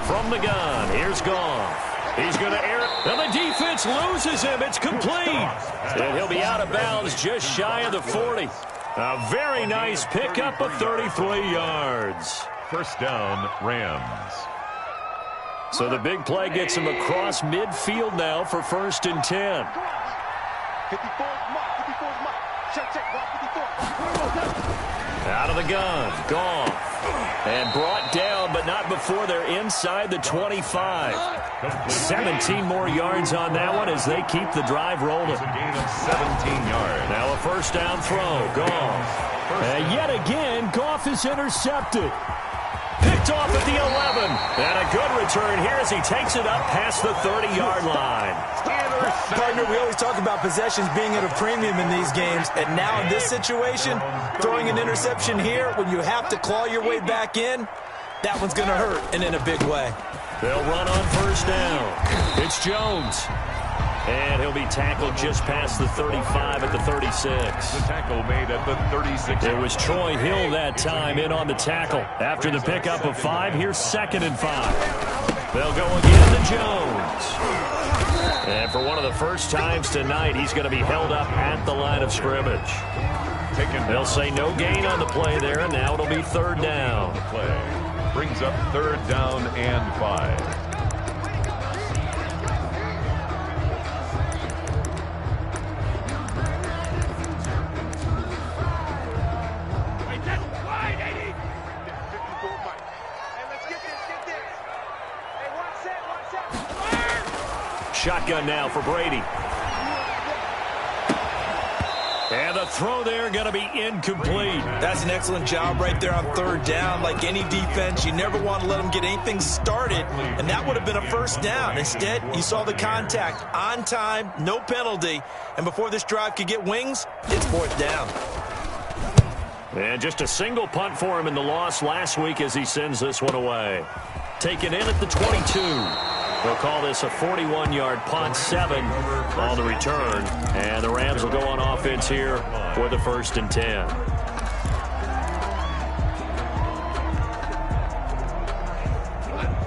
From the gun, here's Goff. He's going to air it, and the defense loses him. It's complete. And he'll be out of bounds just shy of the 40. A very nice pickup of 33 yards. First down, Rams. So the big play gets him across midfield now for 1st and 10. 54 mark, 54 mark. Check, mark 54. Out of the gun, Goff. And brought down, but not before they're inside the 25. 17 more yards on that one as they keep the drive rolling. It's a gain of 17 yards. Now a first down throw, Goff. And yet again, Goff is intercepted. Picked off at the 11. And a good return here as he takes it up past the 30-yard line. Partner, we always talk about possessions being at a premium in these games, and now in this situation, throwing an interception here when you have to claw your way back in, that one's going to hurt, and in a big way. They'll run on first down. It's Jones. And he'll be tackled just past the 35 at the 36. The tackle made at the 36. It was Troy Hill that time in on the tackle. After the pickup of 5, here's 2nd and 5. They'll go again to Jones. And for one of the first times tonight, he's going to be held up at the line of scrimmage. They'll say no gain on the play there, and now it'll be 3rd down. The play brings up 3rd down and 5. Shotgun now for Brady. And the throw there going to be incomplete. That's an excellent job right there on 3rd down. Like any defense, you never want to let them get anything started, and that would have been a first down. Instead, you saw the contact on time, no penalty, and before this drive could get wings, it's 4th down. And just a single punt for him in the loss last week as he sends this one away. Taken in at the 22. They'll call this a 41-yard punt, 7 on the return. And the Rams will go on offense here for the 1st and 10.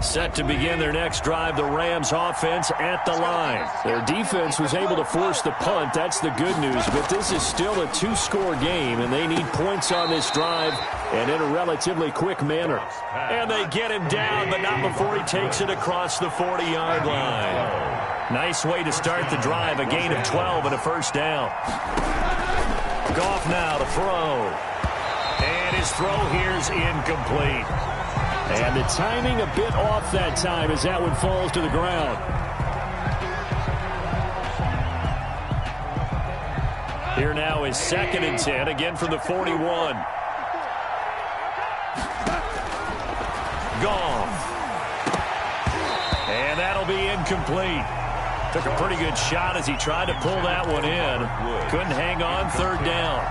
Set to begin their next drive, the Rams offense at the line. Their defense was able to force the punt. That's the good news. But this is still a 2-score game, and they need points on this drive and in a relatively quick manner. And they get him down, but not before he takes it across the 40-yard line. Nice way to start the drive, a gain of 12 and a first down. Goff now to throw. And his throw here's incomplete. And the timing a bit off that time as that one falls to the ground. Here now is 2nd and 10, again from the 41. Goff. And that'll be incomplete. Took a pretty good shot as he tried to pull that one in. Couldn't hang on, 3rd down.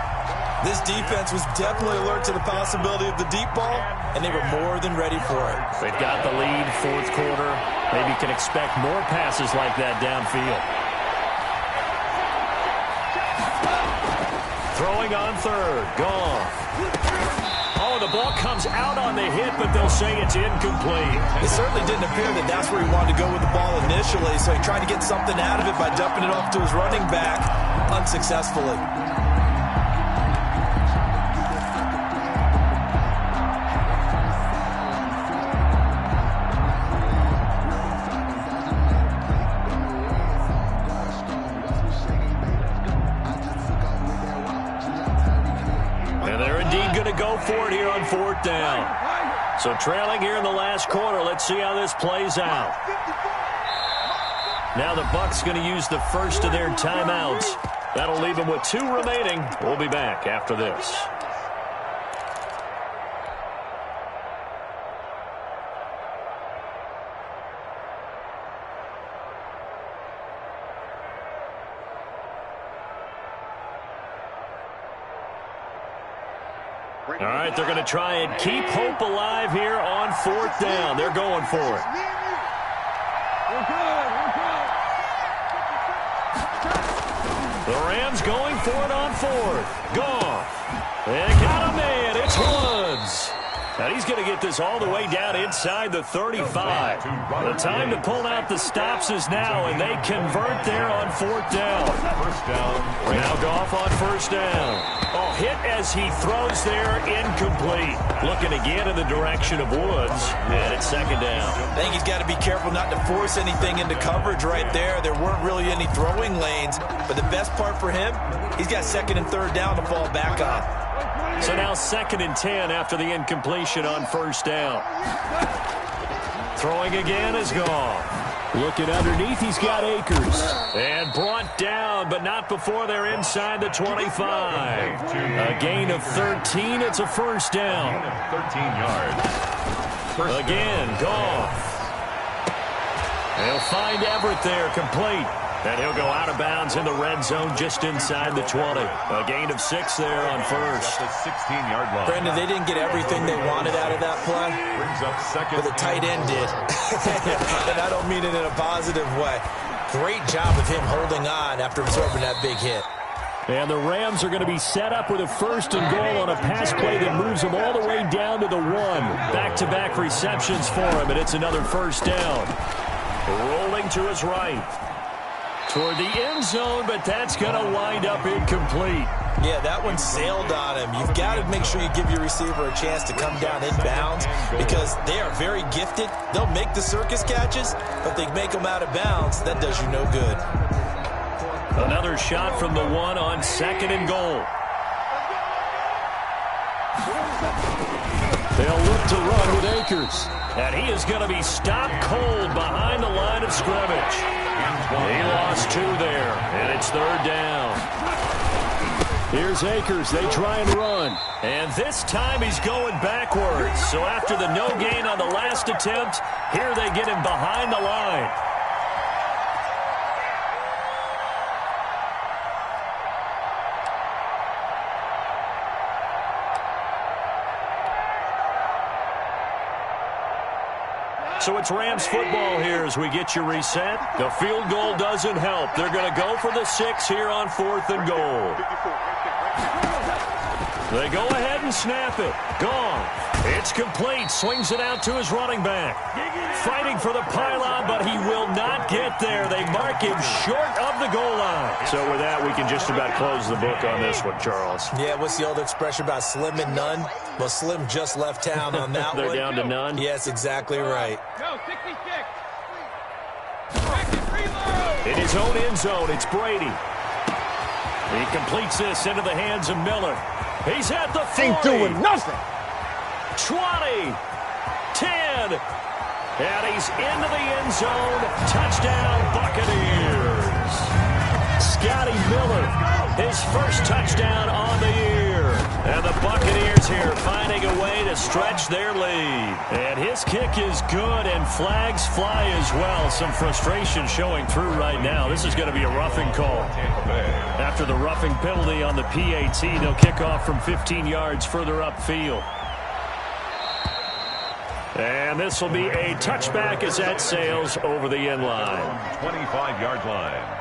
This defense was definitely alert to the possibility of the deep ball, and they were more than ready for it. They've got the lead, 4th quarter. Maybe can expect more passes like that downfield. Throwing on 3rd, Goff. Oh, the ball comes out on the hit, but they'll say it's incomplete. It certainly didn't appear that that's where he wanted to go with the ball initially, so he tried to get something out of it by dumping it off to his running back unsuccessfully. Go for it here on 4th down. So trailing here in the last quarter. Let's see how this plays out. Now the Bucs going to use the first of their timeouts. That'll leave them with 2 remaining. We'll be back after this. All right, they're going to try and keep hope alive here on 4th down. They're going for it. The Rams going for it on 4th. Goff. They got a man. It's Woods. And he's going to get this all the way down inside the 35. The time to pull out the stops is now, and they convert there on 4th down. First down. Now Goff on 1st down. Oh, hit as he throws there, incomplete. Looking again in the direction of Woods, and it's 2nd down. I think he's got to be careful not to force anything into coverage right there. There weren't really any throwing lanes, but the best part for him, he's got 2nd and 3rd down to fall back on. So now 2nd and 10 after the incompletion on 1st down. Throwing again is Goff. Looking underneath, he's got Akers. And brought down, but not before they're inside the 25. A gain of 13. It's a 1st down. 13 yards. Again, Goff. They'll find Everett there, complete. And he'll go out of bounds in the red zone just inside the 20. A gain of 6 there on 1st. The 16-yard line. Brandon, they didn't get everything they wanted out of that play, Brings up 2nd. but the tight end did. And I don't mean it in a positive way. Great job of him holding on after absorbing that big hit. And the Rams are going to be set up with a 1st and goal on a pass play that moves them all the way down to the 1. Back-to-back receptions for him, and it's another 1st down. Rolling to his right. Toward the end zone, but that's going to wind up incomplete. Yeah, that one sailed on him. You've got to make sure you give your receiver a chance to come down inbounds because they are very gifted. They'll make the circus catches, but if they make them out of bounds, that does you no good. Another shot from the 1 on 2nd and goal. They'll look to run with Akers. And he is going to be stopped cold behind the line of scrimmage. He lost 2 there, and it's 3rd down. Here's Akers. They try and run. And this time he's going backwards. So after the no gain on the last attempt, here they get him behind the line. So it's Rams football here as we get you reset. The field goal doesn't help. They're going to go for the 6 here on 4th and goal. They go ahead and snap it. Gone. It's complete. Swings it out to his running back. Fighting for the pylon, but he will not get there. They mark him short of the goal line. So with that, we can just about close the book on this one, Charles. Yeah, what's the old expression about slim and none? Well, Slim just left town on that They're one. down to none? Yes, exactly right. Go, 66. In his own end zone, it's Brady. He completes this into the hands of Miller. He's at the 40. Ain't doing nothing. 20. 10. And he's into the end zone. Touchdown, Buccaneers. Scotty Miller, his first touchdown on the year. And the Buccaneers here finding a way to stretch their lead. And his kick is good, and flags fly as well. Some frustration showing through right now. This is going to be a roughing call. After the roughing penalty on the PAT, they'll kick off from 15 yards further upfield. And this will be a touchback as that sails over the end line. 25-yard line.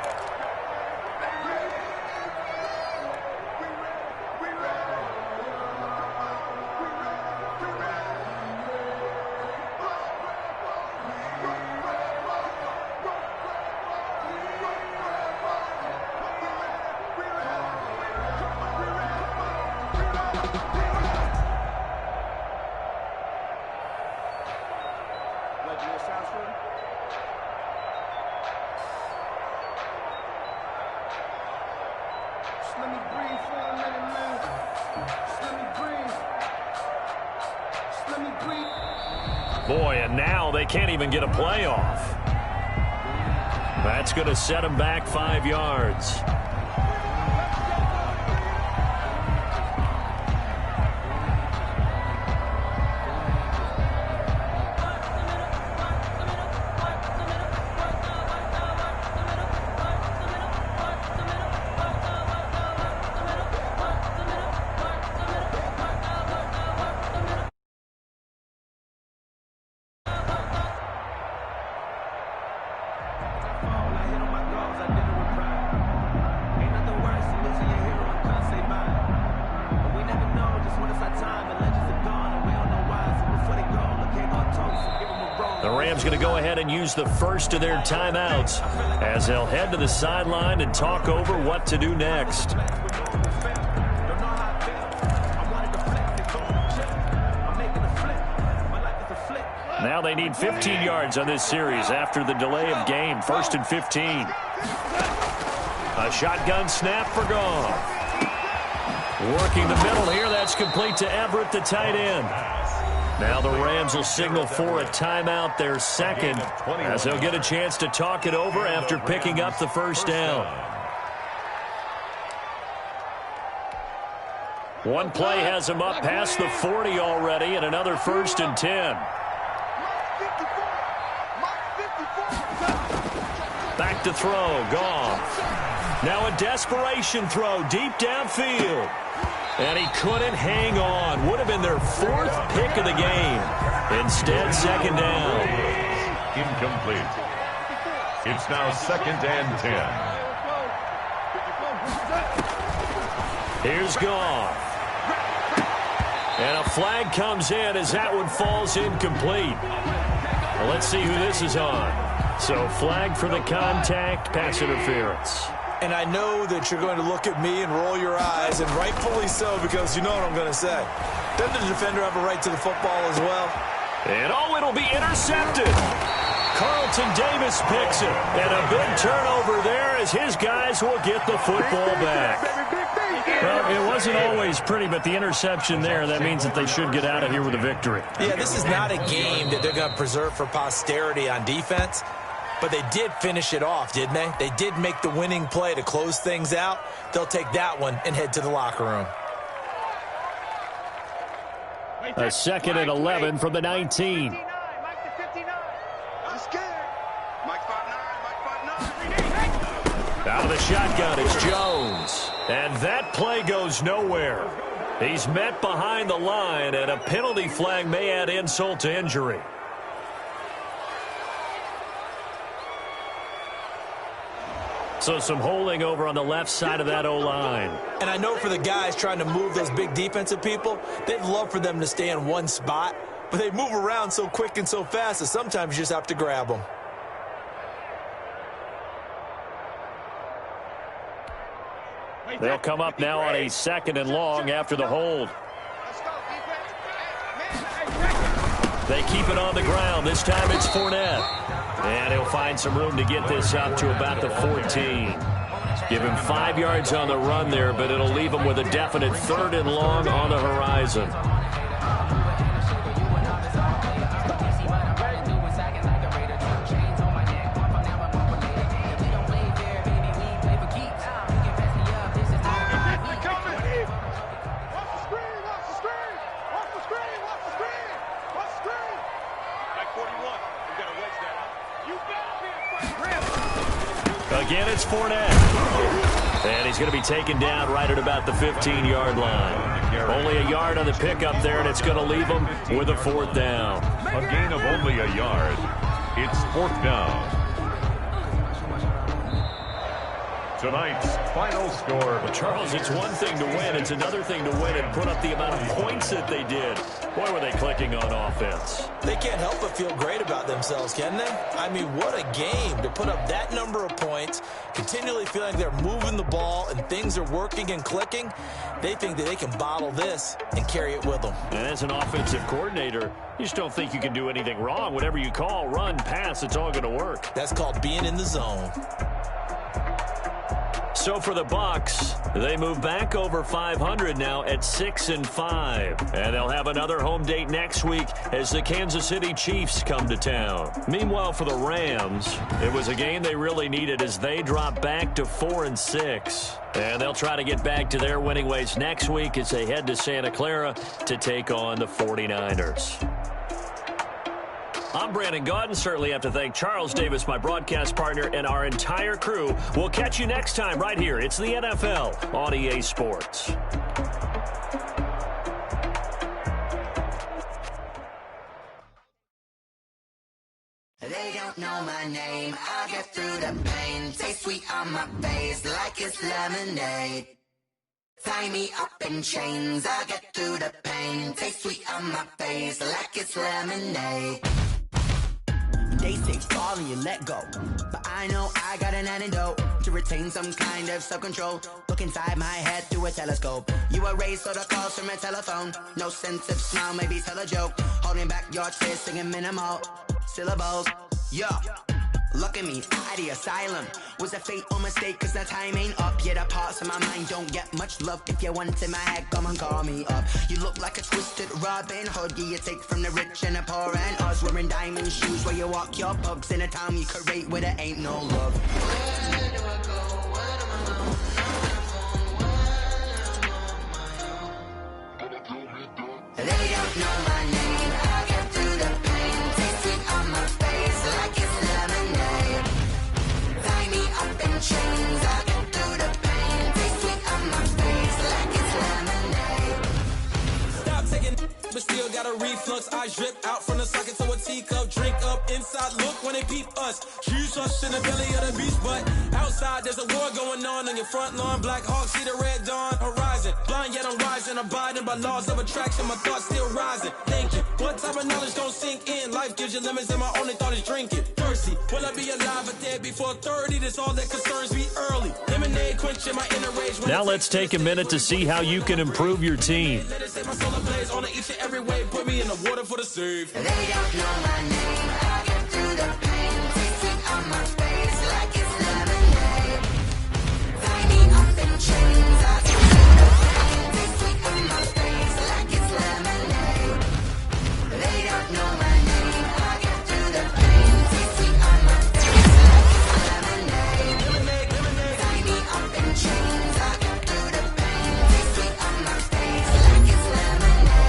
Let me breathe for a minute, man. Just let me breathe. Just let me breathe. Boy, and now they can't even get a play off. That's going to set them back 5 yards. Going to go ahead and use the first of their timeouts as they'll head to the sideline and talk over what to do next. Now they need 15 yards on this series after the delay of game. 1st and 15. A shotgun snap for Goff. Working the middle here. That's complete to Everett, the tight end. Now the Rams will signal for a timeout, their second, as they'll get a chance to talk it over after picking up the first down. One play has them up past the 40 already, and another 1st and 10. Back to throw, Goff. Now a desperation throw deep downfield. And he couldn't hang on. Would have been their 4th pick of the game. Instead, 2nd down. Incomplete. It's now 2nd and 10. Here's Goff. And a flag comes in as that one falls incomplete. Well, let's see who this is on. So flag for the contact, pass interference. And I know that you're going to look at me and roll your eyes, and rightfully so, because you know what I'm going to say. Doesn't the defender have a right to the football as well? And it'll be intercepted. Carlton Davis picks it. And a big turnover there as his guys will get the football back. Well, it wasn't always pretty, but the interception there, that means that they should get out of here with a victory. Yeah, this is not a game that they're going to preserve for posterity on defense. But they did finish it off, didn't they? They did make the winning play to close things out. They'll take that one and head to the locker room. A 2nd and 11 from the 19. Out of the shotgun, it's Jones. And that play goes nowhere. He's met behind the line, and a penalty flag may add insult to injury. So some holding over on the left side of that O-line. And I know for the guys trying to move those big defensive people, they'd love for them to stay in one spot. But they move around so quick and so fast that sometimes you just have to grab them. They'll come up now on a 2nd and long after the hold. They keep it on the ground. This time it's Fournette. And he'll find some room to get this up to about the 14. Give him 5 yards on the run there, but it'll leave him with a definite 3rd and long on the horizon. Again, it's Fournette. And he's going to be taken down right at about the 15-yard line. Only a yard on the pickup there, and it's going to leave him with a 4th down. A gain of only a yard. It's 4th down. Tonight's final score. Well, Charles, it's one thing to win. It's another thing to win and put up the amount of points that they did. Boy, were they clicking on offense. They can't help but feel great about themselves, can they? I mean, what a game to put up that number of points, continually feeling they're moving the ball and things are working and clicking. They think that they can bottle this and carry it with them. And as an offensive coordinator, you just don't think you can do anything wrong. Whatever you call, run, pass, it's all going to work. That's called being in the zone. So for the Bucs, they move back over 500 now at 6-5. And they'll have another home date next week as the Kansas City Chiefs come to town. Meanwhile, for the Rams, it was a game they really needed as they drop back to 4-6. And they'll try to get back to their winning ways next week as they head to Santa Clara to take on the 49ers. I'm Brandon Gaudin. Certainly have to thank Charles Davis, my broadcast partner, and our entire crew. We'll catch you next time right here. It's the NFL on EA Sports. They don't know my name. I get through the pain. Taste sweet on my face like it's lemonade. Tie me up in chains. I get through the pain. Taste sweet on my face like it's lemonade. They say fall and you let go, but I know I got an antidote to retain some kind of self-control. Look inside my head through a telescope. You erase all the calls from a telephone. No sense of smile, maybe tell a joke. Holding back your tears, singing minimal syllables. Yeah, look at me, at the asylum. Was a fate or mistake, cause the time ain't up. Yet the parts of my mind don't get much love. If you want in my head, come and call me up. You look like a twisted Robin Hood. You take from the rich and the poor and us. Wearing diamond shoes where you walk your pugs. In a town you create where there ain't no love. Where do I go? Where do I go? They don't know my name. I get through the pain. Taste it on my face like it's lemonade. Tie me up in chains. I get through the pain. Taste it on my face like it's lemonade. Stop taking, but still got a reflux. I drip out from the socket to a teacup. Drink up inside, look when they peep us. Choose us in the belly of the beast, but outside there's a war going on your front lawn. Black Hawk, see the red dawn horizon. Blind yet I'm rising, abiding by laws of attraction. My thoughts still rising. Thinking, what type of knowledge don't sink in? Life gives you lemons and my only thought is drinking. Thirsty, will I be alive or dead before 30? That's all that concerns me early. Lemonade quenching my inner rage. Now let's take a minute to see how you can improve your team. Let it say my solar blaze on each and every way. Put me in the water for the save. They don't know my name. I get through the pain. Taste it on my face like it's lemonade. Tie me up in chains. I get through the pain. Taste sweet on my face like it's lemonade. They don't know my name. I get through the pain. Taste sweet on my face like it's lemonade. Tie me up in chains. I get through the pain. Taste sweet on my face like it's lemonade.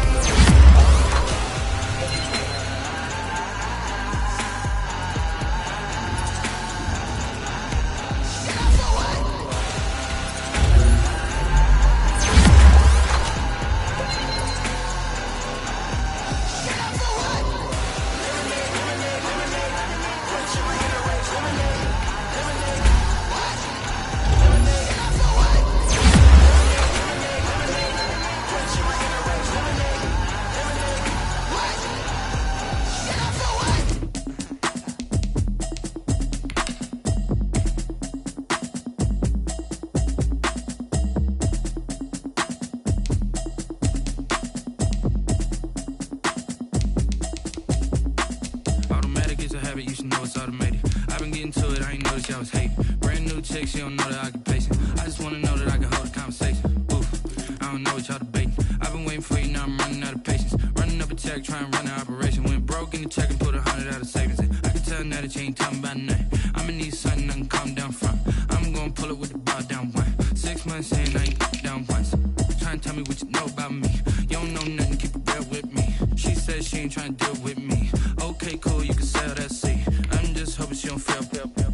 Automatic is a habit, you should know it's automated. I've been getting to it, I ain't noticed y'all was hating. Brand new chick, she don't know the occupation. I just wanna know that I can hold a conversation. Oof, I don't know what y'all debating. I've been waiting for you, now I'm running out of patience. Running up a check, trying to run an operation. Went broke in the check and put 100 out of savings in. I can tell now that you ain't talking about nothing. I'ma need something I can calm down from. I'm gonna pull it with the bar down one. 6 months in, I ain't down once. Trying to tell me what you know about me. You don't know nothing, keep it real with me. She said she ain't trying to deal with me. Okay, cool, you can sell that seat. I'm just hoping she don't fail.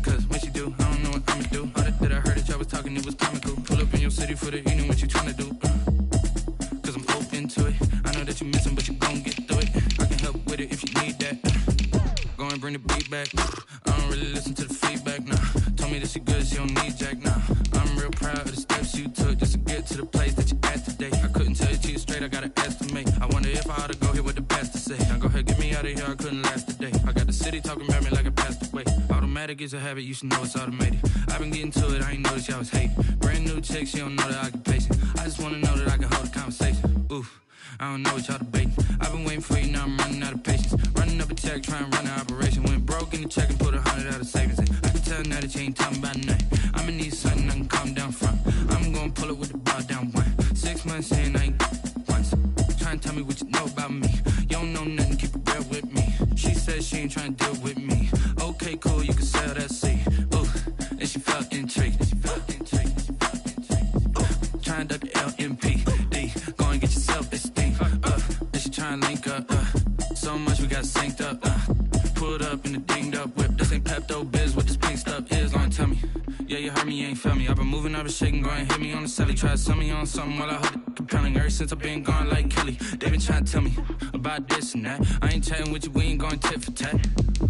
Cause when she do, I don't know what I'ma do. All that I heard that y'all was talking, it was comical. Pull up in your city for the evening, what you trying to do? Cause I'm open to it. I know that you missing, but you gon' get through it. I can help with it if you need that. Go and bring the beat back. I don't really listen to the feedback, nah. Told me that she good, she don't need jack, nah. I'm real proud of the steps you took just to get to the place that you at today. I couldn't tell you to you straight, I gotta estimate. I wonder if I ought to go here with the pastor say. Now go ahead, get me out of here, I couldn't last a day. I got the city talking about me like I passed away. Automatic is a habit, you should know it's automated. I've been getting to it, I ain't noticed y'all was hating. Brand new chick, she don't know the occupation. I just wanna know that I can hold a conversation. Oof, I don't know what y'all debating. I've been waiting for you, now I'm running out of patience. Running up a check, trying to run an operation. Went broke in the check and put 100 out of savings. I can tell now that you ain't talking about nothing. I'ma need something I can calm down from. I'm gonna pull it with the bar down one. 6 months in, I ain't once. Trying to tell me what you know about me. You don't know nothing, keep it real with me. She said she ain't trying to deal with me. Okay, cool, you can sell that seed. Ooh, and she felt intrigued. Trying to duck the LMPD. Go and get yourself esteem. And she trying to link up. So much we got synced up. Pulled up in the dinged up whip. This ain't Pepto Biz, what this pink stuff is. Gonna tell me. Yeah, you heard me, you ain't felt me. I've been moving, I've been shaking, go and hit me on the celly. Try to sell me on something while I hold it compelling. Ever since I've been gone like Kelly, they been trying to tell me about this and that. I ain't chatting with you, we ain't going tit for tat.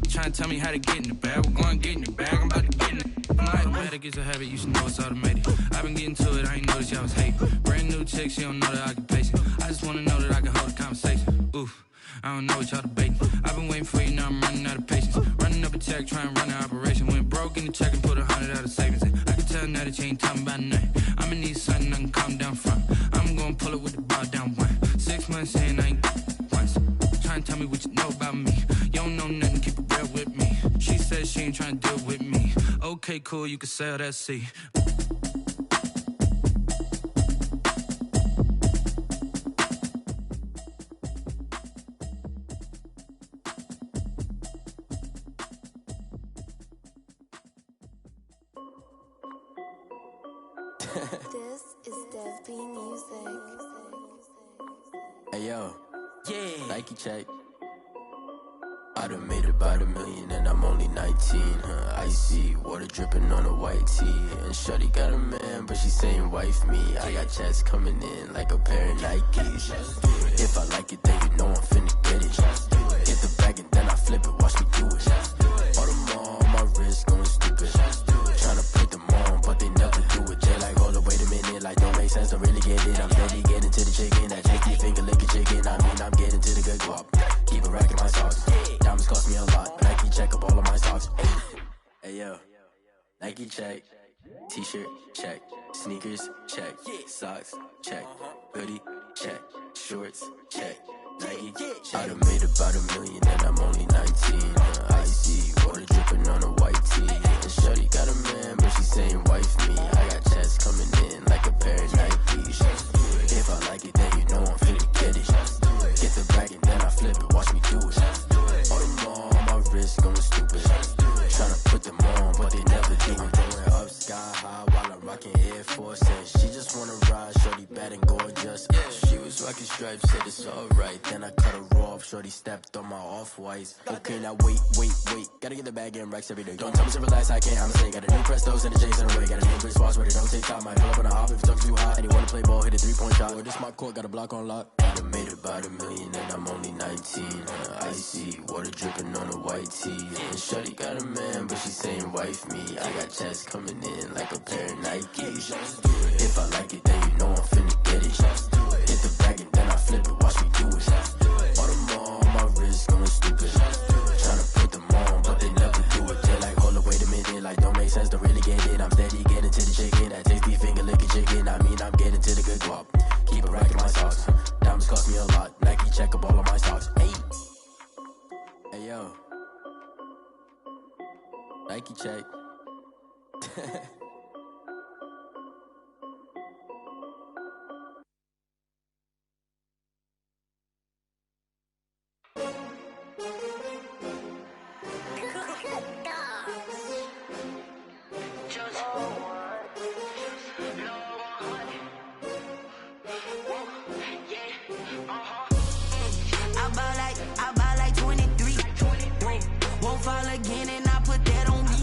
Trying to tell me how to get in the bag, we're going to get in the bag, I'm about to get in it. I'm like, better get a habit, you should know it's automated. I've been getting to it, I ain't noticed y'all was hating. Brand new chick, she don't know the occupation. I just wanna know that I can hold a conversation. Oof, I don't know what y'all debating. I've been waiting for you, now I'm running out of patience. Running up a check, trying to run an operation. Went broke in the check and put 100 out of savings. I can tell now that you ain't talking about nothing. I'ma need something I can calm down from. I'm gonna pull it with the bar down one. 6 months in, I ain't once. Trying to tell me what you know about me. You don't know nothing, keep it real with me. She said she ain't trying to deal with me. Okay, cool, you can sell that seed. This is Dev B Music. Hey yo, yeah. Nike check. I done made about $1 million and I'm only 19. Icy water dripping on a white tee. And shorty got a man, but she saying wife me. I got checks coming in like a pair of Nikes. If I like it, then you know I'm finna get it. Get the bag and then I flip it, watch me do it. All them on my wrist going stupid. Tryna put them on, but they never do it. They like, hold up, wait a minute, like don't make sense, don't really get it. I'm steady getting to the chicken, that tasty finger licking chicken. I mean, I'm getting to the good guap. Keep it racking my socks. Diamonds cost me a lot. Nike check up all of my socks. Hey yo, Nike check. T-shirt check. Sneakers check. Socks check. Hoodie check. Shorts check. Nike check. I done made about $1 million and I'm only 19. Icy water dripping on a white tee. And shorty got a man, but she saying wife me. I got checks coming in like a pair of Nikes. If I like it, then you know I'm finna get it. Get the bag and then I flip it, watch me do it. All them on my wrist going stupid. Tryna put them on, but they never do it. Going up sky high while I'm rocking Air Force. And she just wanna ride, shorty bad and gorgeous. She was rocking stripes, said it's alright. Then I cut her off, shorty stepped on my off-whites. Okay, now wait. Gotta get the bag and racks every day. Don't tell me to relax, I can't, I'ma say. Got a new Prestos and a J's in the way. Got a new British watch where they don't take time. Might pull up on a hop if it's too hot. And he wanna play ball, hit a 3-point shot. Well, this my court, got a block on lock. I done made about $1 million and I'm only 19. Icy water dripping on a white tee. And shorty got a man, but she saying wife me. I got checks coming in like a pair of Nikes. If I like it, then you know I'm finna get it. Hit the bag and then I flip it, watch me do it. All them on my wrist going stupid. Tryna put them on, but they never do it. They like, hold up, wait a minute, like don't make sense, don't really get it. I'm steady getting to the chicken, that tasty finger licking chicken. I mean, I'm getting to the good guap. Keep it racking my socks. Diamonds cost me a lot. Nike check up all of my socks. Hey yo, Nike check. I buy like 23. Won't fall again and I put that on me.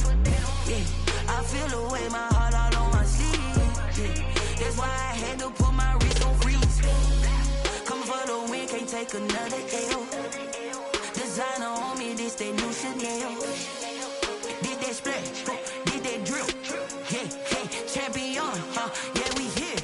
Yeah, I feel away, my heart all on my sleeve. Yeah, that's why I had to put my wrist on freeze. Coming for the win, can't take another L. Designer on me, this that new Chanel. Did that splash, did that drip. Yeah, champion, yeah, we here.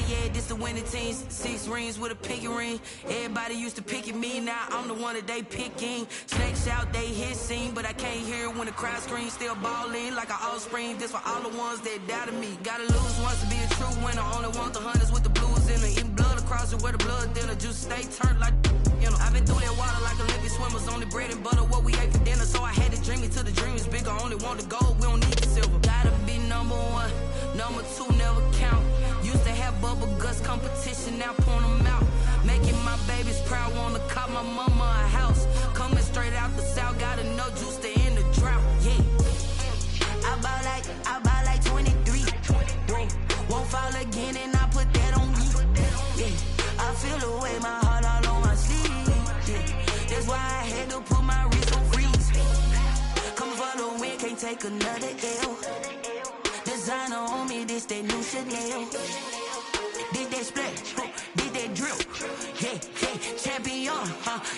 Yeah, this the win. winning teams, 6 rings with a pinky ring. Everybody used to pick at me, now I'm the one that they picking. Snakes out, they hit scene, but I can't hear when the crowd screams. Still ballin' like an offspring. This for all the ones that doubted me. Gotta lose once to be a true winner. Only want the hunters with the blues in it. Eating blood across it where the blood dinner. Juice stay turned like, you know. I've been through that water like Olympic swimmers. Only bread and butter, what we ate for dinner. So I had to dream it till the dream is bigger. Only want the gold, we don't need the silver. Gotta be number 1, number 2 never count. Used to have bubble guts competition, now point them out. Making my babies proud, wanna cop my mama a house. Coming straight out the south, gotta know juice to end the drought. Yeah, I buy like 23. Won't fall again, and I put that on me. Yeah, I feel the way, my heart all on my sleeve. Yeah, that's why I had to put my wrist on freeze. Coming for the win, can't take another L. Designer on me, this that new Chanel. Did that splash, did that drill. Yeah, champion,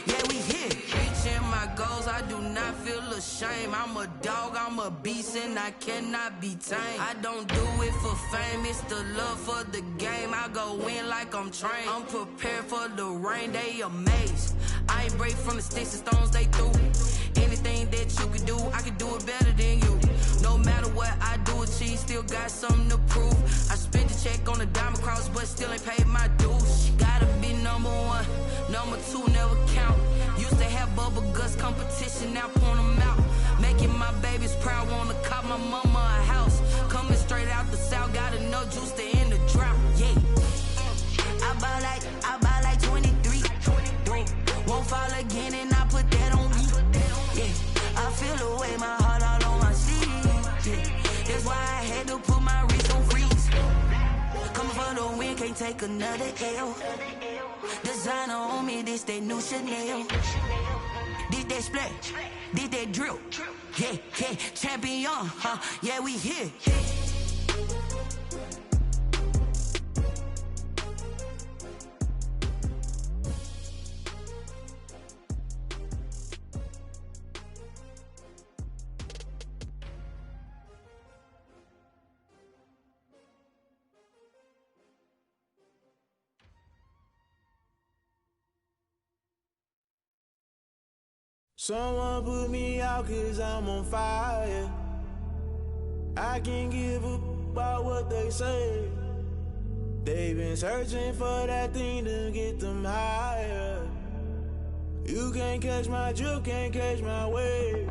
yeah, we here. Reaching my goals, I do not feel ashamed. I'm a dog, I'm a beast, and I cannot be tamed. I don't do it for fame, it's the love for the game. I go in like I'm trained. I'm prepared for the rain, they amazed. I ain't break from the sticks and stones they threw. Anything that you can do, I can do it better than you. No matter what I do, achieve, still got something to prove. I spent the check on the diamond cross, but still ain't paid my dues. Gotta be number 1, number 2 never count. Used to have bubble guts competition, now point them out. Making my babies proud, wanna cop my mama a house. Coming straight out the south, gotta know juice to end the drought. Yeah, I buy like 23. Won't fall again, and I put that on me. Yeah, I feel the way, my heart all on my sleeve. Yeah, that's why I had to put my wrist on freeze. Coming for the win, can't take another L. Designer on me, this that new Chanel. Did that splash, did that drill. Yeah, champion, yeah, we here. Someone put me out 'cause I'm on fire. I can't give a about what they say. They've been searching for that thing to get them higher. You can't catch my drift, can't catch my wave.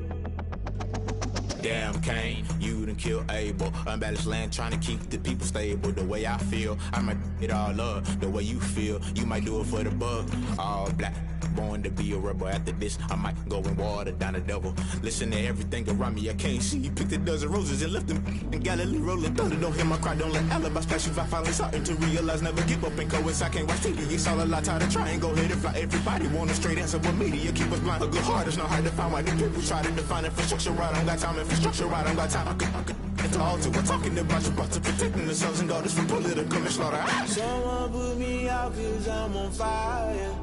Damn Kane, you done killed Abel. Unbalanced land trying to keep the people stable. The way I feel, I might it all up. The way you feel, you might do it for the bug. All black, born to be a rebel. After this, I might go and water down the devil. Listen to everything around me, I can't see. Picked a dozen roses and left them in Galilee rolling thunder. Don't hear my cry, don't let alibis pass you. I finally starting to realize, never give up and coincide. I can't watch TV, it's all a lot. Tired of trying, go ahead and fly. Everybody want a straight answer, but media keep us blind. A good heart is not hard to find. Why the people try to define infrastructure right? I don't got time, infrastructure right, I don't got time. I could it's all to we're talking about you, about to protecting the sons and daughters from political and slaughter. Someone put me out 'cause I'm on fire.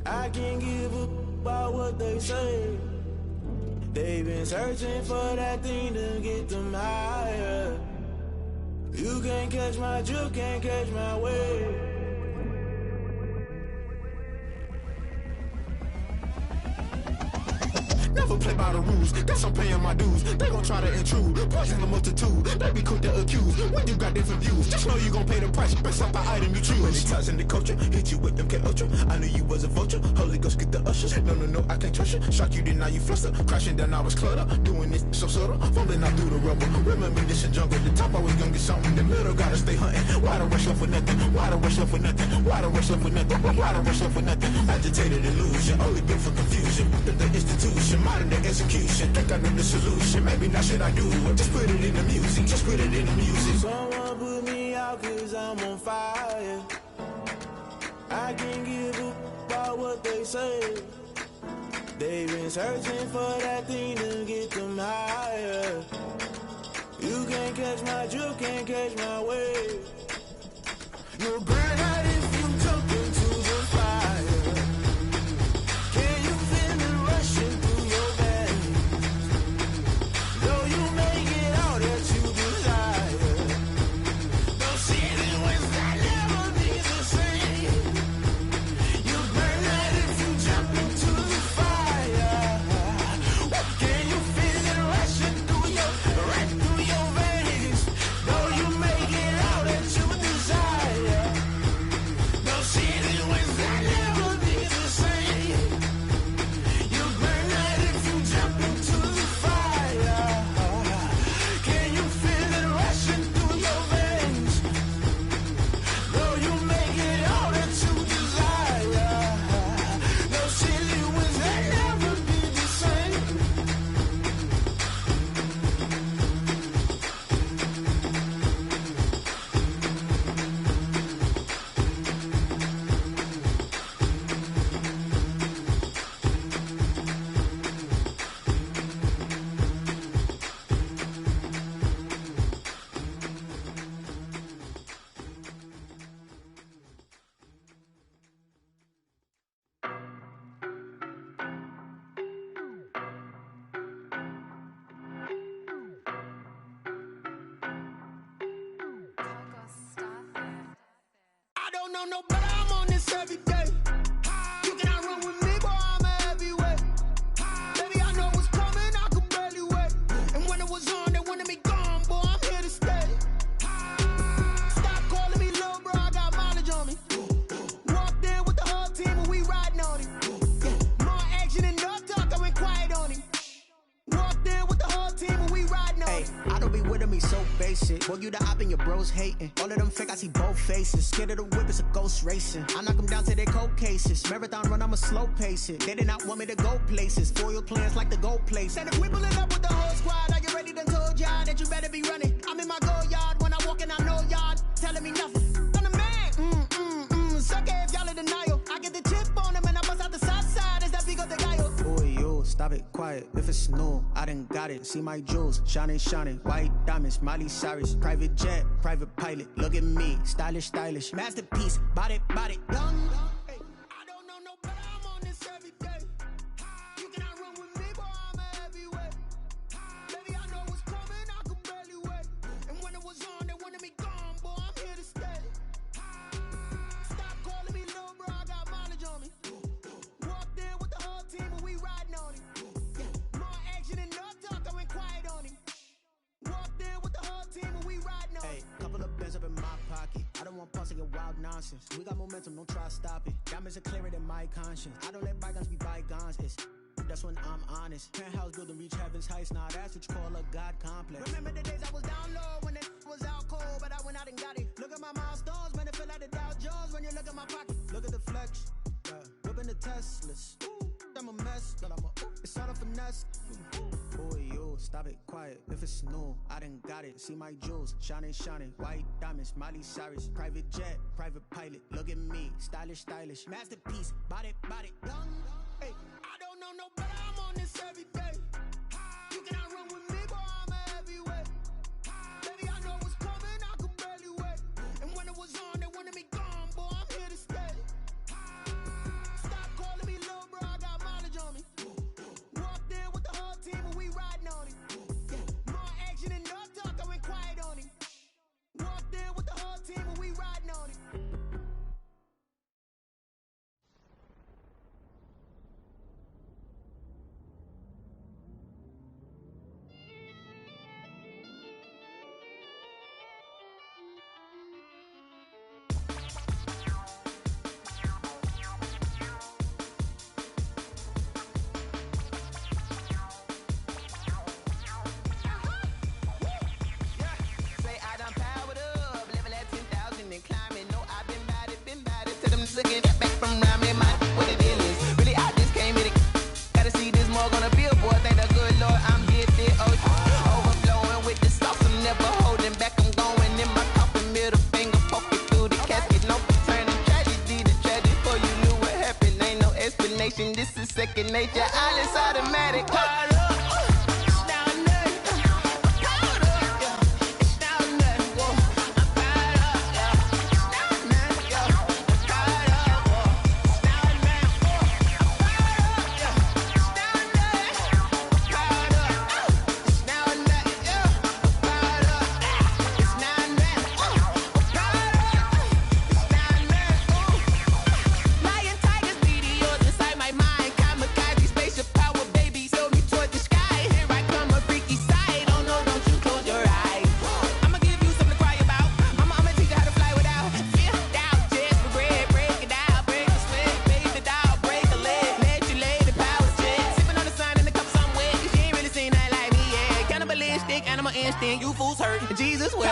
I can't give a about what they say. They've been searching for that thing to get them higher. You can't catch my drift, can't catch my wave. Never play by the rules, guess I'm paying my dues. They gon' try to intrude, poison the multitude. They be quick to accuse, when you got different views. Just know you gon' pay the price, based off the item you choose. When it ties in the culture, hit you with them K-Ultra. I knew you was a vulture, Holy Ghost get the ushers. No, I can't trust you. Shock you, then now you fluster. Crashing down, I was clutter. Doing this so subtle, fumbling out through the rubble. Remember this a jungle, the top always gonna get something. In the middle, gotta stay hunting. Why the rush left with nothing? Why the rush left with nothing? Why the rush left with nothing? Why the rush left with nothing? Agitated illusion, only built for confusion. The institution, modern day execution. Think I know the solution, maybe not should I do it. Just put it in the music, just put it in the music. Someone put me out 'cause I'm on fire. I can't give a about what they say. They've been searching for that thing to get them higher. You can't catch my drift, can't catch my wave. You'll burn out if you jump into the fire. Can you feel it rushing through your veins? Though you make it all that you desire. Don't see it in West Side, never know no better, I'm on this every day. You cannot run with me, boy, I'm a heavyweight. Baby, I know what's coming, I could barely wait. And when it was on, they wanted me gone, boy, I'm here to stay. Stop calling me little bro, I got mileage on me. Walked in with the whole team and we riding on him. More action than no talk, I went quiet on him. Walked in with the whole team and we riding on him. I don't be with me so basic. Boy, you the op and your bros hating. All of them fake, I see both faces. Scared of the whip, it's a ghost racing. I knock them down to their cold cases. Marathon run, I'ma slow pace it. They did not want me to go places. Foil plans like the go place. And if we pulling up with the whole squad, are you ready? Done told y'all that you better be running. I'm in my go yard. When I walk in, I know y'all telling me nothing. I'm the man. Suck it if y'all in denial. I get the chip on them and I bust out the south side. Is that Vigo the guy? Boy, yo, stop it, quiet. If it's new, I done got it. See my jewels, shining, shining. White diamonds, Miley Cyrus. Private jet, private pilot. Look at me, stylish, stylish. Masterpiece, body, body. Young. Hey, I don't know no better, I'm on this every day. You cannot run with me, boy, I'm a heavyweight. Baby, I know what's coming, I could barely wait. And when it was on, they wanted me gone, boy, I'm here to stay. Stop calling me little bro, I got mileage on me. Walked in with the whole team and we riding on him. More action than no talk, I went quiet on him. Walked in with the whole team and we riding on him. Hey, couple of bands up in my pocket. I don't want pulse to get wild nonsense. We got momentum, don't try to stop it. Diamonds are clearer than my conscience. I don't let bygones be bygones. It's that's when I'm honest. Penthouse building, reach heaven's heights. Now that's what you call a God complex. Remember the days I was down low when it was out cold, but I went out and got it. Look at my milestones, man, it feel like the Dow Jones when you look at my pocket. Look at the flex, whipping the Teslas. I'm a mess, but it's all a finesse. Boy, yo, stop it, quiet. If it's new, I done got it. See my jewels, shining, shining. White diamonds, Miley Cyrus. Private jet, private pilot. Look at me, stylish, stylish. Masterpiece, body, body. Young. Hey, I don't know no better, I'm on this every day. You cannot run with me, boy, I'm a heavyweight. Baby, I know what's coming, I could barely wait. And when it was on, they wanted me gone, boy, I'm here to stay. Stop calling me little bro, I got mileage on me. Walked in with the whole team and we riding on him. More action than no talk, I went quiet on him. Walked in with the whole team and we riding on him. Looking back from around me, my what it is. Really, I just came here to gotta see this more gonna be a boy. Thank the good Lord, I'm here, overflowing with the sauce. I'm never holding back. I'm going in my coffin, middle finger poking through the casket. No turning tragedy to tragedy. Before you knew what happened, ain't no explanation. This is second nature. All is automatic. You fools hurt. Jesus will.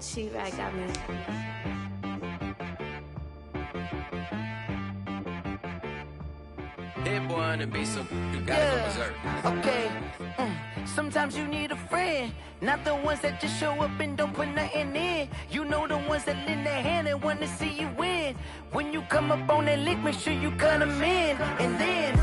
She-Rag got me. That boy on the beat, so you gotta go berserk. Okay. Sometimes you need a friend, not the ones that just show up and don't put nothing in. You know the ones that lend their hand and want to see you win. When you come up on that lick, make sure you cut them in. And then,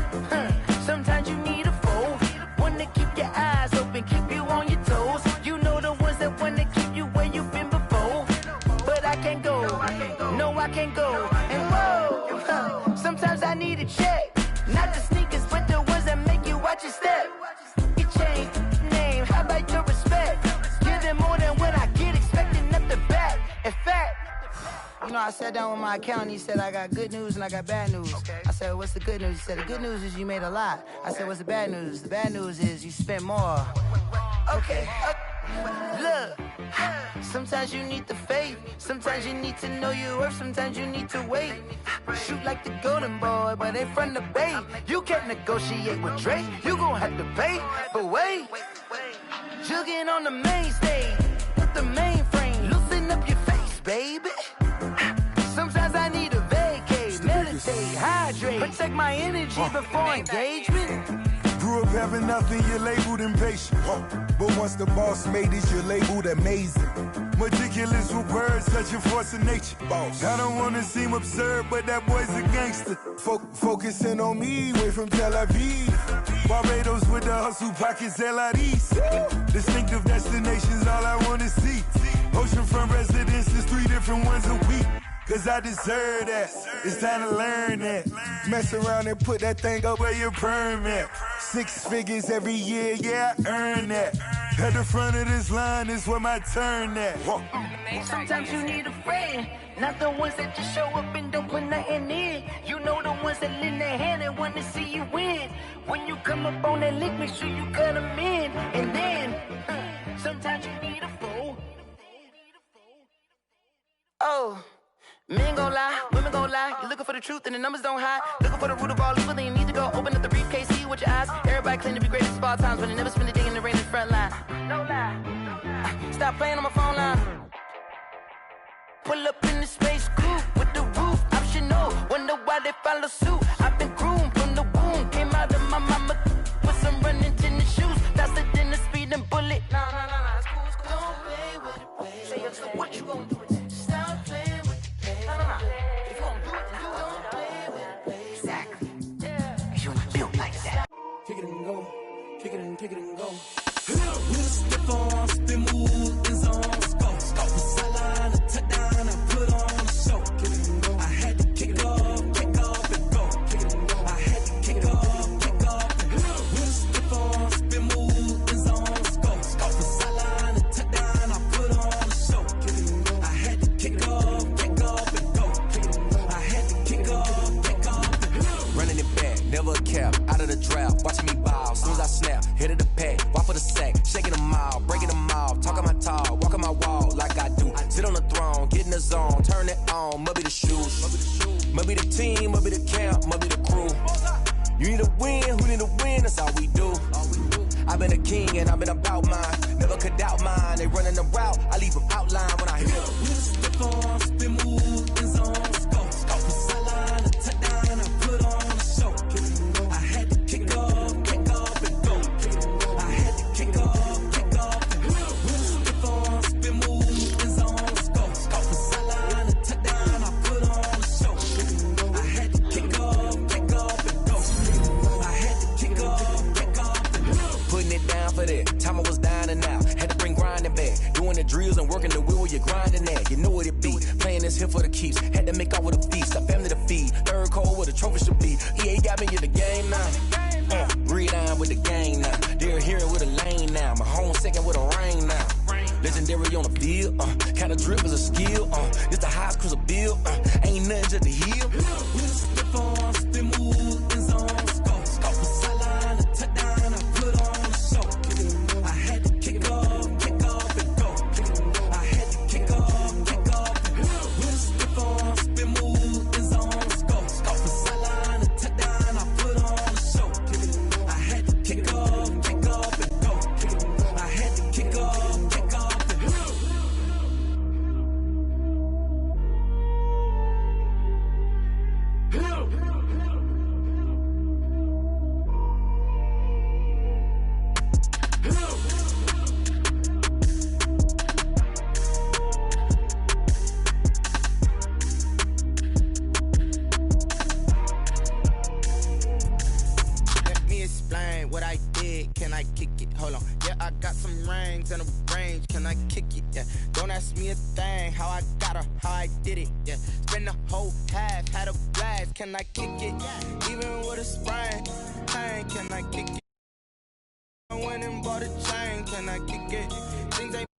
sometimes you need a foe, one to keep your eyes open, keep you on your toes. You know the ones that want to keep you where you've been before. But I can't go, no I can't go. And whoa, sometimes I need a check. Not the sneakers, but the ones that make you watch your step. Your chain, name, how about your respect? Give them more than what I get, expecting nothing back. In fact, you know, I sat down with my accountant, he said, I got good news and I got bad news. I said, what's the good news? He said, the good news is you made a lot. I said, what's the bad news? The bad news is you spent more. Okay, look, sometimes you need the faith, sometimes you need to know your worth, sometimes you need to wait. Shoot like the golden boy, but they from the bay. You can't negotiate with Drake, you gon' have to pay. But wait, jugging on the main stage with the mainframe, loosen up your face, baby. Sometimes I need a vacate, meditate, hydrate, protect my energy before engagement. Grew up having nothing, you're labeled impatient. But once the boss made it, you're labeled amazing. Meticulous with words, such a force of nature. I don't wanna seem absurd, but that boy's a gangster. Focusing on me, way from Tel Aviv. Barbados with the hustle pockets, LIDs. Distinctive destinations, all I wanna see. Oceanfront residences, 3 different ones a week. Cause I deserve that, it's time to learn that. Mess around and put that thing up where your permit. 6 figures every year, yeah, I earn that. At the front of this line is where my turn at. Sometimes you need a friend, not the ones that just show up and don't put nothing in. You know the ones that lend their hand and want to see you win. When you come up on that lick, make sure you cut them in. And then, sometimes you need a foe. Oh. Men gon' lie, women gon' lie. You're looking for the truth and the numbers don't hide. Looking for the root of all evil, then you need to go open up the briefcase, see with your eyes. Everybody claim to be greatest of all times, but they never spend a day in the rain in the front line. No lie. Stop playing on my phone line. Pull up in the space coupe with the roof optional. Wonder why they follow suit. I've been groomed from the womb, came out of my mama with some running tennis shoes, faster than the speeding bullet. Nah, it's cool, it's cool. Don't play with it, baby. Say so what you gon' do with it? Stop playing. If you don't do it, then you don't play with it, baby. Exactly. Yeah. You ain't built like that. Kick it and go. Kick it and go. With a stiff on, spin move, in zone, go. Sideline, a touchdown, I put on a show. Kick it and go. I had to kick off and go. Kick it and go. I had to kick off and go. With a stiff on, spin move, in zone, go. Sideline, a touchdown, I put on a show. Kick it and go. I had to kick off. Running it back, never a cap, out of the draft, watching me ball, soon as I snap, hit of the pack, walk for the sack, shaking them all, breaking them off, talking my talk, walking my wall like I do, sit on the throne, get in the zone, turn it on, must be the shoes, must be the team, must be the camp, must be the crew, you need to win, who need to win, that's all we do, I've been a king and I've been about mine, never could doubt mine, they running the route, I leave them outline when I hit them. With a stiff on, spin move, in zone, go. Sideline, a touchdown, I put on a show. I had to kick off and go. I had to kick off and go. With a stiff on, spin move, in zone, go. Sideline, a touchdown, I put on a show. I had to kick off and go. I had to kick off and go. Putting it down for that, time I was down and out, had to bring grinding back, doing the drills and working the wheel where you're grinding at, you know what it be, playing this here for the keeps, had to make out with a feast, a family to feed, third cold where the trophy should be, EA got me in the game now, breathe down with the gang now, they're here with a lane now, my home second with a rain now, legendary on the field, kind of drip is a skill, this the highest cruiser bill, ain't nothing just to heal. With a stiff on, spin move, in zone, go. Sideline, a touchdown, I put on a show. I had to kick off and go. I had to kick off and go. With a stiff on, spin move, in zone, go. Sideline, a touchdown, I put on a show. I had to kick off and go. I had to kick off and go. kick it? Hold on. Yeah, I got some rings and a range. Can I kick it? Yeah. Don't ask me a thing. How I got her, how I did it. Yeah. Spend the whole half, had a blast. Can I kick it? Even with a sprain. Pain, can I kick it? I went and bought a chain. Can I kick it? Things ain't